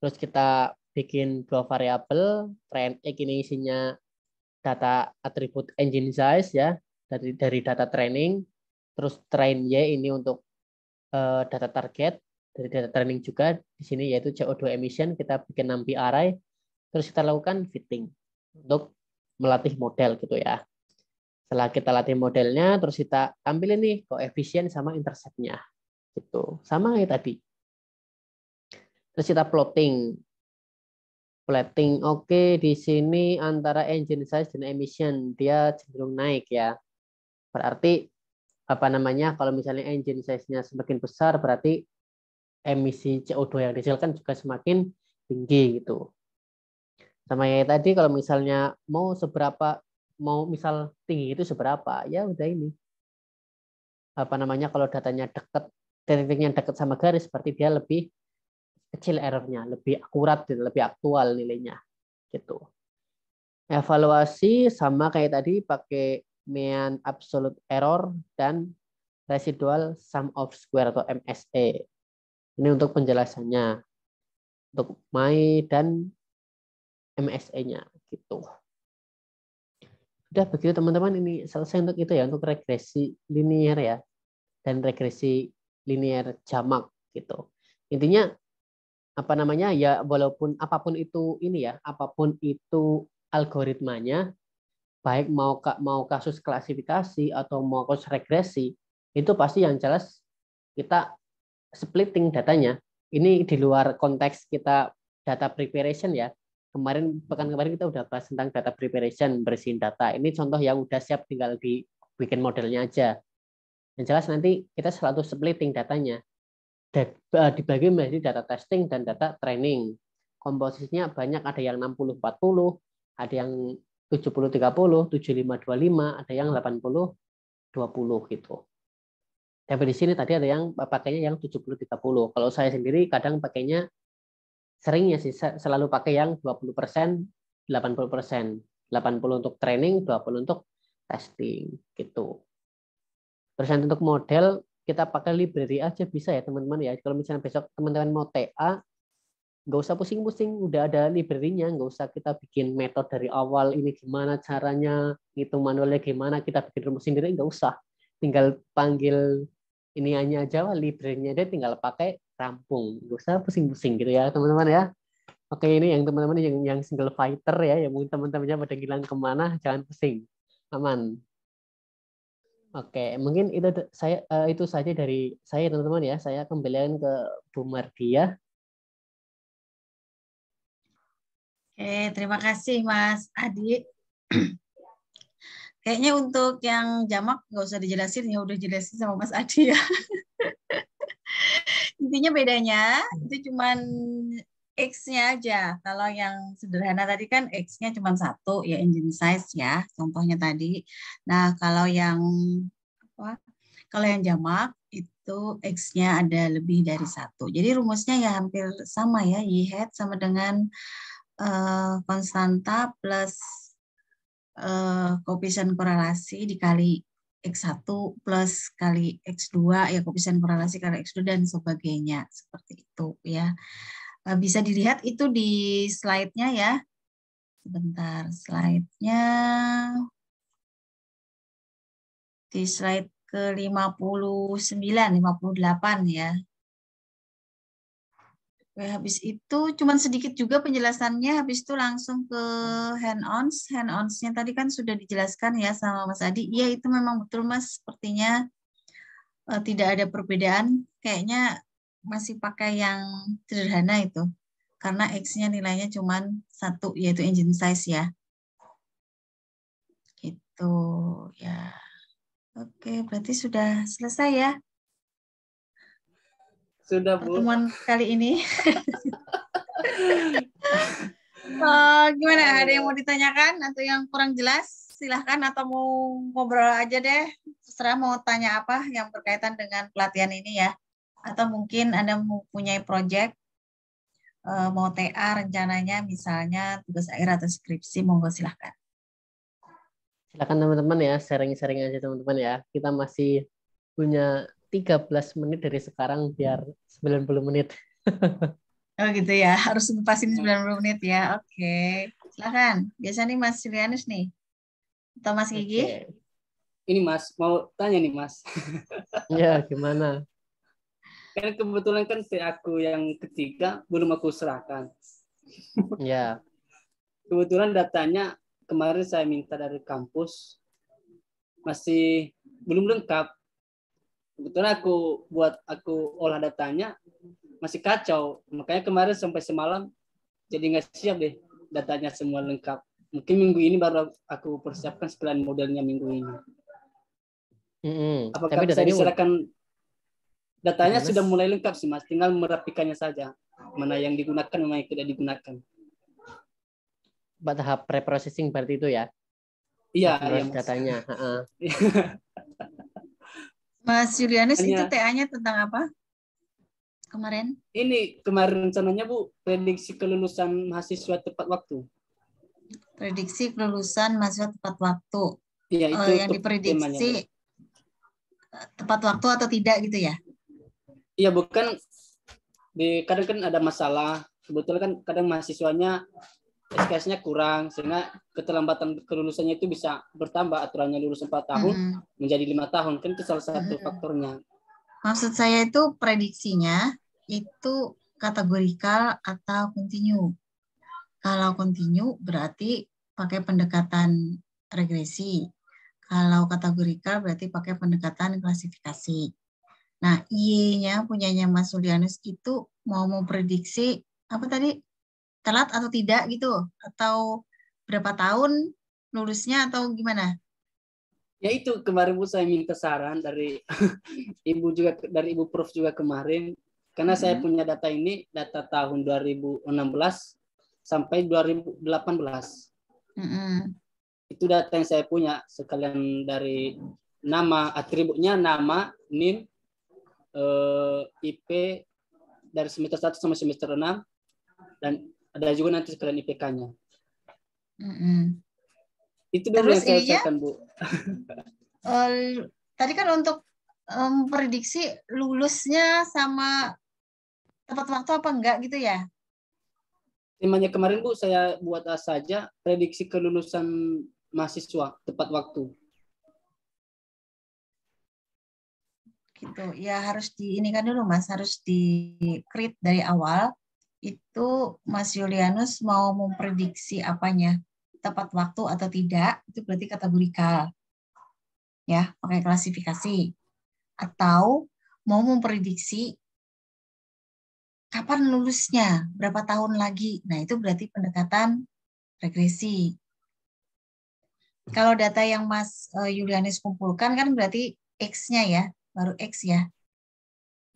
terus kita bikin dua variabel. Train X ini isinya data atribut engine size ya, dari data training. Terus train Y ini untuk data target dari data training juga di sini, yaitu CO2 emission. Kita bikin NumPy array, terus kita lakukan fitting untuk melatih model gitu ya. Setelah kita latih modelnya, terus kita tampilin nih koefisien sama interceptnya gitu, sama kayak tadi. Terus kita plotting. Oke, di sini antara engine size dan emission dia cenderung naik ya. Berarti apa namanya, kalau misalnya engine size-nya semakin besar, berarti emisi CO2 yang dihasilkan juga semakin tinggi gitu. Sama kayak tadi, kalau misalnya mau misal tinggi itu seberapa, ya udah ini. Apa namanya, kalau datanya dekat, titiknya dekat sama garis, berarti dia lebih kecil errornya, lebih akurat, lebih aktual nilainya gitu. Evaluasi sama kayak tadi, pakai mean absolute error dan residual sum of square atau MSE. Ini untuk penjelasannya, untuk MAI dan MSE-nya gitu. Udah begitu teman-teman, ini selesai untuk itu ya, untuk regresi linear ya, dan regresi linear jamak gitu. Intinya apa namanya ya, walaupun apapun itu ini ya, apapun itu algoritmanya, baik mau kasus klasifikasi atau mau kasus regresi, itu pasti yang jelas kita splitting datanya. Ini di luar konteks kita data preparation ya. Pekan kemarin kita udah bahas tentang data preparation, bersihin data. Ini contoh yang udah siap, tinggal dibikin modelnya aja. Yang jelas nanti kita selalu splitting datanya, dibagi menjadi data testing dan data training. Komposisinya banyak, ada yang 60-40, ada yang 70-30, 75-25, ada yang 80-20 gitu. Tapi di sini tadi ada yang pakainya yang 70-30. Kalau saya sendiri kadang pakainya, seringnya sih selalu pakai yang 20%, 80%. 80 untuk training, 20 untuk testing gitu. Terus untuk model, kita pakai library aja bisa ya teman-teman ya. Kalau misalnya besok teman-teman mau TA, nggak usah pusing-pusing, udah ada library-nya, nggak usah kita bikin metode dari awal, ini gimana caranya, itu manualnya gimana, kita bikin rumus sendiri, nggak usah. Tinggal panggil ini hanya aja, library-nya dia tinggal pakai, rampung. Nggak usah pusing-pusing gitu ya teman-teman ya. Oke, ini yang teman-teman yang single fighter ya, yang mungkin teman-temannya pada hilang kemana, jangan pusing. Aman. Oke, mungkin itu saja dari saya teman-teman ya. Saya kembalikan ke Bu Mardia. Oke, terima kasih Mas Adi. Kayaknya untuk yang jamak nggak usah dijelasin, ya udah jelasin sama Mas Adi ya. Intinya bedanya itu cuman X-nya aja. Kalau yang sederhana tadi kan X-nya cuma satu, ya engine size ya, contohnya tadi. Nah, kalau yang jamak itu X-nya ada lebih dari satu. Jadi rumusnya ya hampir sama ya, Y hat sama dengan konstanta plus koefisien korelasi dikali X1 plus kali X2, ya koefisien korelasi kali X2 dan sebagainya. Seperti itu ya. Bisa dilihat itu di slide-nya ya. Sebentar, slide-nya di slide ke-59, 58 ya. Oke, habis itu cuman sedikit juga penjelasannya, habis itu langsung ke hand-ons. Hand-ons-nya tadi kan sudah dijelaskan ya sama Mas Adi. Iya, itu memang betul Mas, sepertinya tidak ada perbedaan. Kayaknya masih pakai yang sederhana itu. Karena X-nya nilainya cuman satu, yaitu engine size ya. Gitu ya. Oke, berarti sudah selesai ya Sudah, Bu. pertemuan kali ini. Gimana? Ada yang mau ditanyakan atau yang kurang jelas? Silahkan, atau mau ngobrol aja deh. Terserah mau tanya apa yang berkaitan dengan pelatihan ini ya. Atau mungkin Anda mempunyai proyek, mau TA rencananya, misalnya tugas akhir atau skripsi, monggo silahkan. Silakan teman-teman ya, sharing-sharing aja teman-teman ya. Kita masih punya 13 menit dari sekarang biar 90 menit. Oh gitu ya, harus ngepasin 90 menit ya. Oke. Silakan. Biasa nih Mas Julianus nih. Atau Mas Gigi? Oke. Ini Mas, mau tanya nih Mas. Ya, gimana? Kan kebetulan kan aku yang ketiga belum aku serahkan. Ya. Kebetulan datanya kemarin saya minta dari kampus masih belum lengkap. Kebetulan aku olah datanya masih kacau. Makanya kemarin sampai semalam jadi nggak siap deh datanya semua lengkap. Mungkin minggu ini baru aku persiapkan sekalian modelnya minggu ini. Apakah Tapi bisa datanya diserahkan? Datanya gimana? sudah mulai lengkap sih Mas, tinggal merapikannya saja. Mana yang digunakan, mana yang tidak digunakan. Tahap pre-processing berarti itu ya? Iya, iya Proses Mas. datanya. Mas Julianus itu Hanya TA-nya tentang apa kemarin? ini kemarin rencananya Bu, prediksi kelulusan mahasiswa tepat waktu. Prediksi kelulusan mahasiswa tepat waktu. Iya, itu Yang temanya. diprediksi tepat waktu atau tidak gitu ya? Iya, bukan kadang kan ada masalah. Kebetulan kan kadang mahasiswanya SKS-nya kurang sehingga keterlambatan kelulusannya itu bisa bertambah, aturannya lulus 4 tahun menjadi 5 tahun, kan itu salah satu faktornya. Maksud saya itu prediksinya itu kategorikal atau kontinu. Kalau kontinu berarti pakai pendekatan regresi. Kalau kategorikal berarti pakai pendekatan klasifikasi. Nah, Y-nya punyanya Mas Julianus itu mau memprediksi apa tadi? Telat atau tidak gitu? Atau berapa tahun lulusnya atau gimana? Ya itu kemarin Bu saya minta saran dari Ibu juga, dari Ibu Prof juga kemarin, karena saya punya data ini data tahun 2016 sampai 2018. Itu data yang saya punya, sekalian dari nama, atributnya nama, NIM, IP dari semester 1 sampai semester 6, dan ada juga nanti sekalian IPK-nya. Itu dulu yang saya usahakan Bu. Tadi kan untuk prediksi lulusnya sama tepat waktu apa enggak gitu ya? Temanya kemarin Bu saya buat saja prediksi kelulusan mahasiswa tepat waktu. Gitu ya, harus ini kan dulu Mas, harus di-create dari awal. Itu Mas Julianus mau memprediksi apanya, tepat waktu atau tidak, itu berarti kategorikal ya, pakai klasifikasi. Atau mau memprediksi kapan lulusnya, berapa tahun lagi, nah itu berarti pendekatan regresi. Kalau data yang Mas Julianus kumpulkan kan berarti X-nya ya, baru X ya.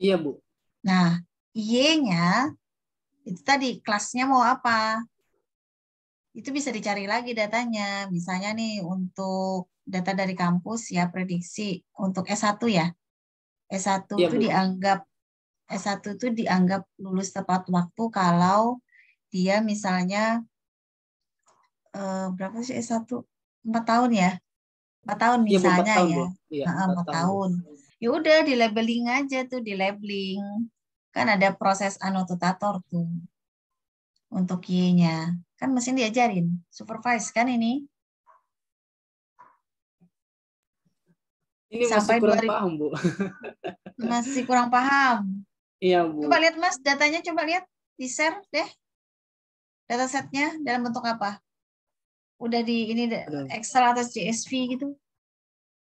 Iya Bu. Nah, Y-nya itu tadi kelasnya mau apa? Itu bisa dicari lagi datanya. Misalnya nih untuk data dari kampus ya, prediksi untuk S1 ya. S1 iya, itu Bu. S1 itu dianggap lulus tepat waktu kalau dia misalnya berapa sih S1? 4 tahun ya. 4 tahun misalnya tahun, ya. Bu. Iya, 4 tahun. Ya udah di labeling aja tuh, di labeling. Kan ada proses anotator tuh. Untuk Y-nya. Kan mesin diajarin. Supervise kan ini. Ini Sampai masih kurang paham, Bu. Masih kurang paham. Iya, Bu. Coba lihat Mas, datanya coba lihat. Di-share deh. Datasetnya dalam bentuk apa? Udah di ini Excel atau CSV gitu?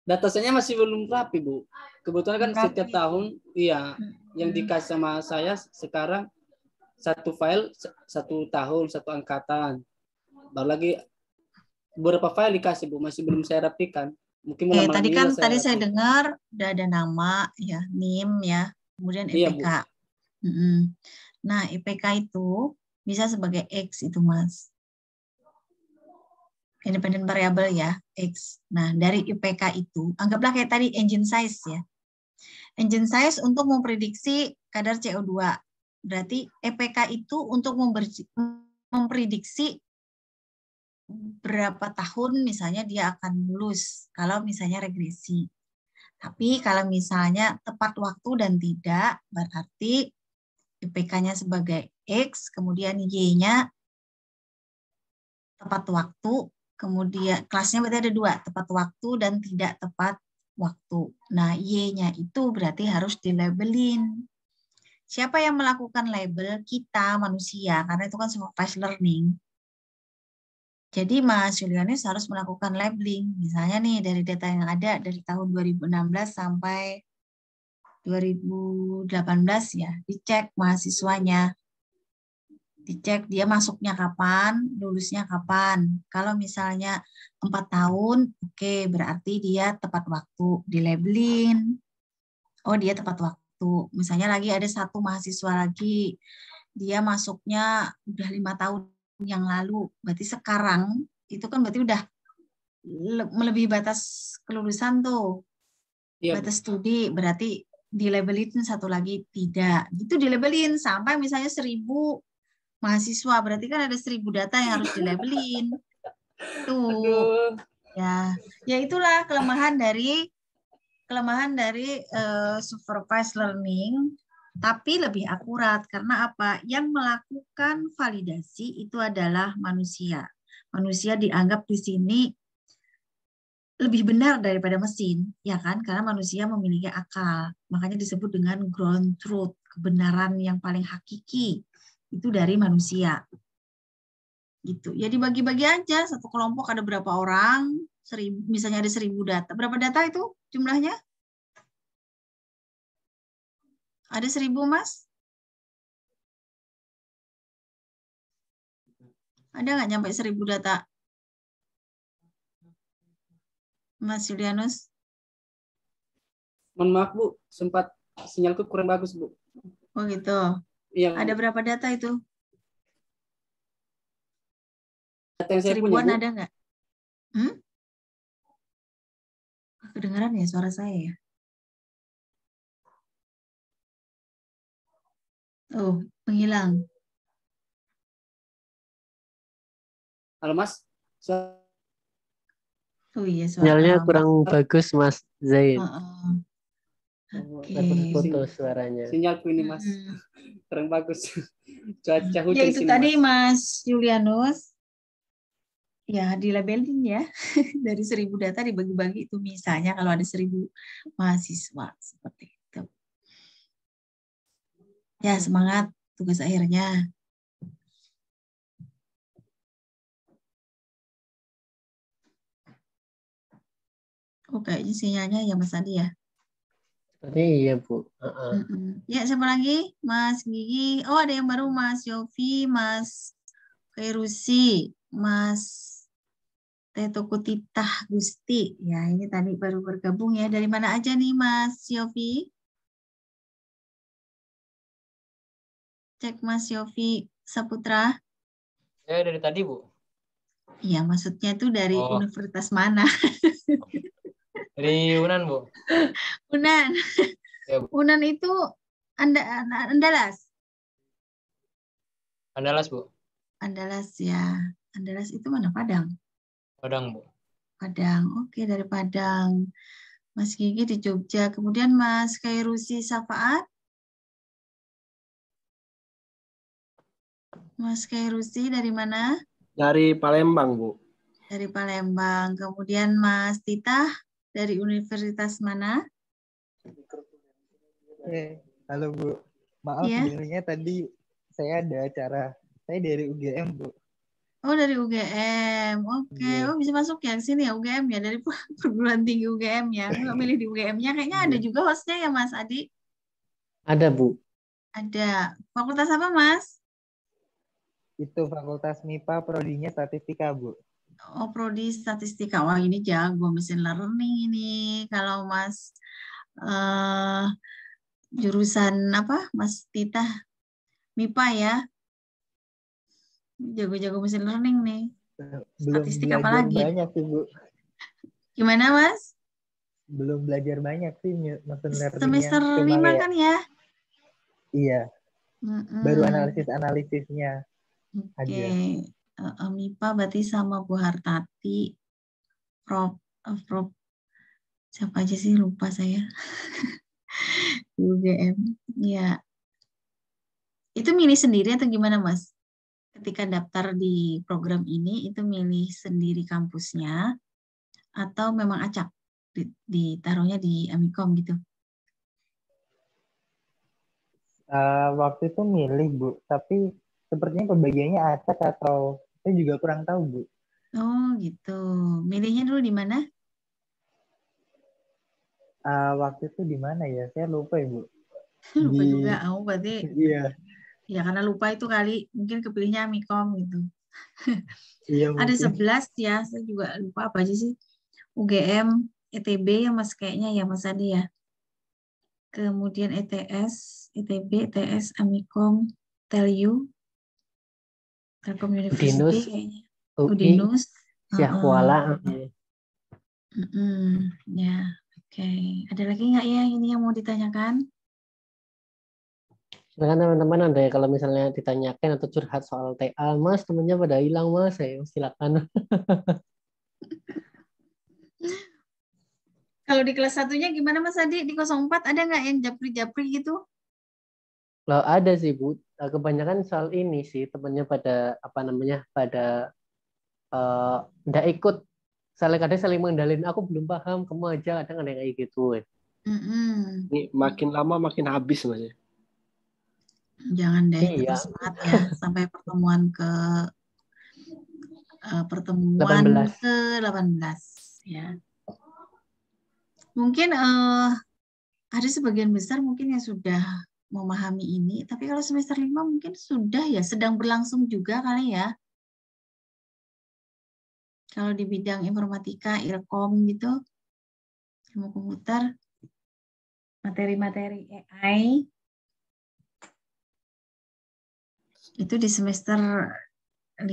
Datasetnya masih belum rapi, Bu. Kebetulan kan setiap tahun, iya, yang dikasih sama saya sekarang satu file 1 tahun 1 angkatan. Baru lagi beberapa file dikasih Bu, masih belum saya rapikan. Mungkin malam-malam tadi ini kan saya rapikan. dengar udah ada nama ya, NIM ya, kemudian Iya, IPK. Bu. Nah, IPK itu bisa sebagai X itu Mas. Independent variable ya, X. Nah, dari IPK itu, anggaplah kayak tadi engine size ya. Engine size untuk memprediksi kadar CO2. Berarti EPK itu untuk memprediksi berapa tahun misalnya dia akan lulus, kalau misalnya regresi. Tapi kalau misalnya tepat waktu dan tidak, berarti IPK-nya sebagai X, kemudian Y-nya tepat waktu, kemudian kelasnya berarti ada 2, tepat waktu dan tidak tepat waktu. Nah, Y-nya itu berarti harus dilabelin. Siapa yang melakukan label? Kita, manusia, karena itu kan supervised learning. Jadi Mas Julianus harus melakukan labeling. Misalnya nih dari data yang ada dari tahun 2016 sampai 2018 ya, dicek mahasiswanya. Dicek dia masuknya kapan, lulusnya kapan. Kalau misalnya 4 tahun, oke, berarti dia tepat waktu di labeling. Oh, dia tepat waktu. Misalnya lagi ada satu mahasiswa lagi, dia masuknya udah 5 tahun yang lalu, berarti sekarang itu kan berarti udah melebihi batas kelulusan tuh, Iya, Bu. batas studi, berarti dilabelin satu lagi tidak, gitu dilabelin sampai misalnya 1000 mahasiswa, berarti kan ada 1000 data yang harus dilabelin tuh. Aduh. Ya itulah kelemahan dari supervised learning. Tapi lebih akurat karena apa? Yang melakukan validasi itu adalah manusia. Manusia dianggap di sini lebih benar daripada mesin, ya kan? Karena manusia memiliki akal. Makanya disebut dengan ground truth, kebenaran yang paling hakiki. Itu dari manusia. Gitu. Ya dibagi-bagi aja, satu kelompok ada berapa orang, misalnya ada 1000 data. Berapa data itu jumlahnya? Ada 1000, Mas? Ada nggak nyampe 1000 data? Mas Julianus? Mohon maaf, Bu. Sempat sinyalku kurang bagus, Bu. Oh gitu. Iya, Ada Bu. berapa data itu? Data yang saya punya, 1000-an Bu. ada nggak? Kedengaran ya suara saya ya? Oh, menghilang. Halo, Mas. Oh iya, suara Sinyalnya lama. kurang bagus, Mas Zain. Oke. Putus-putus suaranya. Sinyalku ini, Mas. Kurang bagus. Cuaca hujan Ya itu sini, tadi Mas. Mas Julianus. Ya, dilabelin ya. Dari 1000 data dibagi-bagi itu misalnya kalau ada 1000 mahasiswa. Seperti itu. Ya, semangat tugas akhirnya. Oh, kayaknya sinyalnya ya Mas Adi ya. Iya, Bu. Ya, siapa lagi? Mas Gigi. Oh, ada yang baru, Mas Yofi, Mas Kairusi, Mas Tetokutitah Gusti. Ya, ini tadi baru bergabung ya. Dari mana aja nih, Mas Yofi? Cek Mas Yofi Saputra. Saya dari tadi, Bu. Iya, maksudnya itu dari Oh. universitas mana? Dari Unan, Bu. Unan. Ya, Bu. Unan itu Andalas. Andalas, Bu. Andalas ya. Andalas itu mana? Padang. Padang, Bu. Padang. Oke, dari Padang. Mas Gigi di Jogja. Kemudian Mas Kairusi Safaat. Mas Kairusi dari mana? Dari Palembang, Bu. Dari Palembang. Kemudian Mas Titah dari universitas mana? Halo Bu. Maaf Iya. sebenarnya tadi saya ada acara. Saya dari UGM, Bu. Oh, dari UGM. Oke. Iya. Oh, bisa masuk ya ke sini ya UGM ya, dari perguruan tinggi UGM ya. Nggak milih di UGM-nya. Kayaknya ada juga hostnya ya Mas Adi. Ada, Bu. Ada. Fakultas apa Mas? Itu Fakultas MIPA, prodinya Statistika, Bu. Oh, prodi statistika. Wah, ini jago mesin learning ini. Kalau Mas jurusan apa? Mas Titah MIPA ya. Jago-jago mesin learning nih. Belum Statistik belajar apa lagi? banyak sih, Bu. Gimana, Mas? Belum belajar banyak sih mesin learning-nya. Semester Cuma 5 kayak, kan ya? iya. Baru analisis-analisisnya Oke. aja. MIPA berarti sama Bu Hartati, Prof Siapa aja sih, lupa saya. UGM. Ya. Itu milih sendiri atau gimana, Mas? Ketika daftar di program ini, itu milih sendiri kampusnya atau memang acak? Ditaruhnya di Amikom gitu? Waktu itu milih, Bu. Tapi sepertinya pembagiannya acak atau saya juga kurang tahu, Bu. Oh gitu. Milihnya dulu di mana? Waktu itu di mana ya? Saya lupa ya, Bu. Lupa Di juga. Oh, berarti iya, ya karena lupa itu kali. Mungkin kepilihnya Amikom gitu. iya Ada mungkin. 11 ya. Saya juga lupa apa aja sih. UGM, ETB ya Mas kayaknya ya Mas Adi ya. Kemudian ETS, ETB, ETS, Amikom, TELU, Telkom University Udinus, kayaknya. UI, Udinus. Syah Kuala. Ya, oke. Ada lagi nggak ya ini yang mau ditanyakan? Silakan teman-teman, ada ya kalau misalnya ditanyakan atau curhat soal TA, Mas temennya pada hilang Mas, saya silakan. Kalau di kelas satunya gimana Mas Adi? Di 04 ada nggak yang japri-japri gitu? Kalau ada sih Bu, kebanyakan soal ini sih temennya pada apa namanya pada nggak ikut, kadang saling mengendalin, aku belum paham, kamu aja, kadang ada yang kayak gitu. Mm-mm. Ini makin lama makin habis Mas ya. Jangan deh, Iya, tetap semangat ya sampai pertemuan 18. ke-18 ya. Mungkin ada sebagian besar mungkin yang sudah memahami ini, tapi kalau semester 5 mungkin sudah ya, sedang berlangsung juga kali ya. Kalau di bidang informatika, ilkom gitu, ilmu komputer, materi-materi AI, itu di semester 5, 6,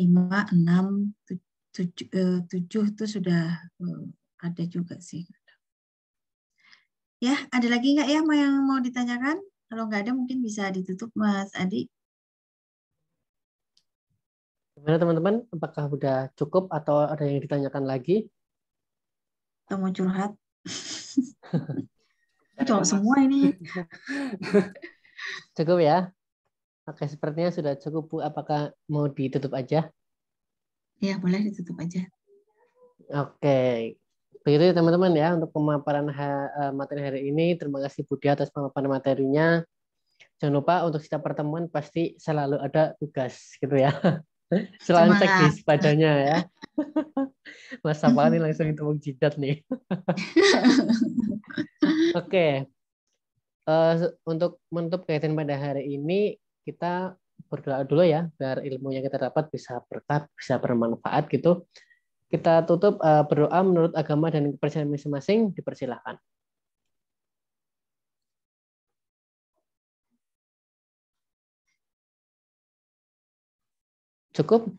7 itu sudah ada juga sih. Ya, ada lagi nggak ya yang mau ditanyakan? Kalau nggak ada mungkin bisa ditutup Mas Adi. Gimana teman-teman, apakah udah cukup atau ada yang ditanyakan lagi? Atau mau curhat? Jawab semua ini. Cukup ya? Oke, sepertinya sudah cukup Bu. Apakah mau ditutup aja? Ya, boleh ditutup aja. Oke. Begitu ya teman-teman ya untuk pemaparan materi hari ini. Terima kasih Budi atas pemaparan materinya. Jangan lupa untuk setiap pertemuan pasti selalu ada tugas gitu ya. Selalu cek di Semangat. padanya ya. Mas Sapaan ini langsung ditepuk jidat nih. Oke. Untuk menutup kaitan pada hari ini, kita berdoa dulu ya, biar ilmu yang kita dapat bisa berkah, bisa bermanfaat gitu. Kita tutup berdoa menurut agama dan kepercayaan masing-masing, dipersilahkan. Cukup?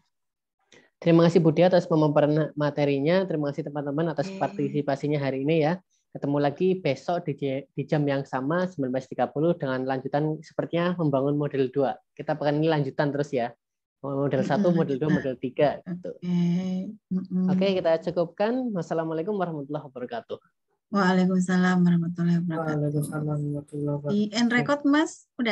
Terima kasih Budi atas pemaparan materinya. Terima kasih teman-teman atas partisipasinya hari ini ya. Ketemu lagi besok di jam yang sama 19.30 dengan lanjutan sepertinya membangun model 2. Kita pekan ini lanjutan terus ya. Model 1, model 2, model 3 gitu. Oke, kita cukupkan. Wassalamualaikum warahmatullahi wabarakatuh. Waalaikumsalam warahmatullahi wabarakatuh. Waalaikumsalam warahmatullahi wabarakatuh. Di end record Mas, udah.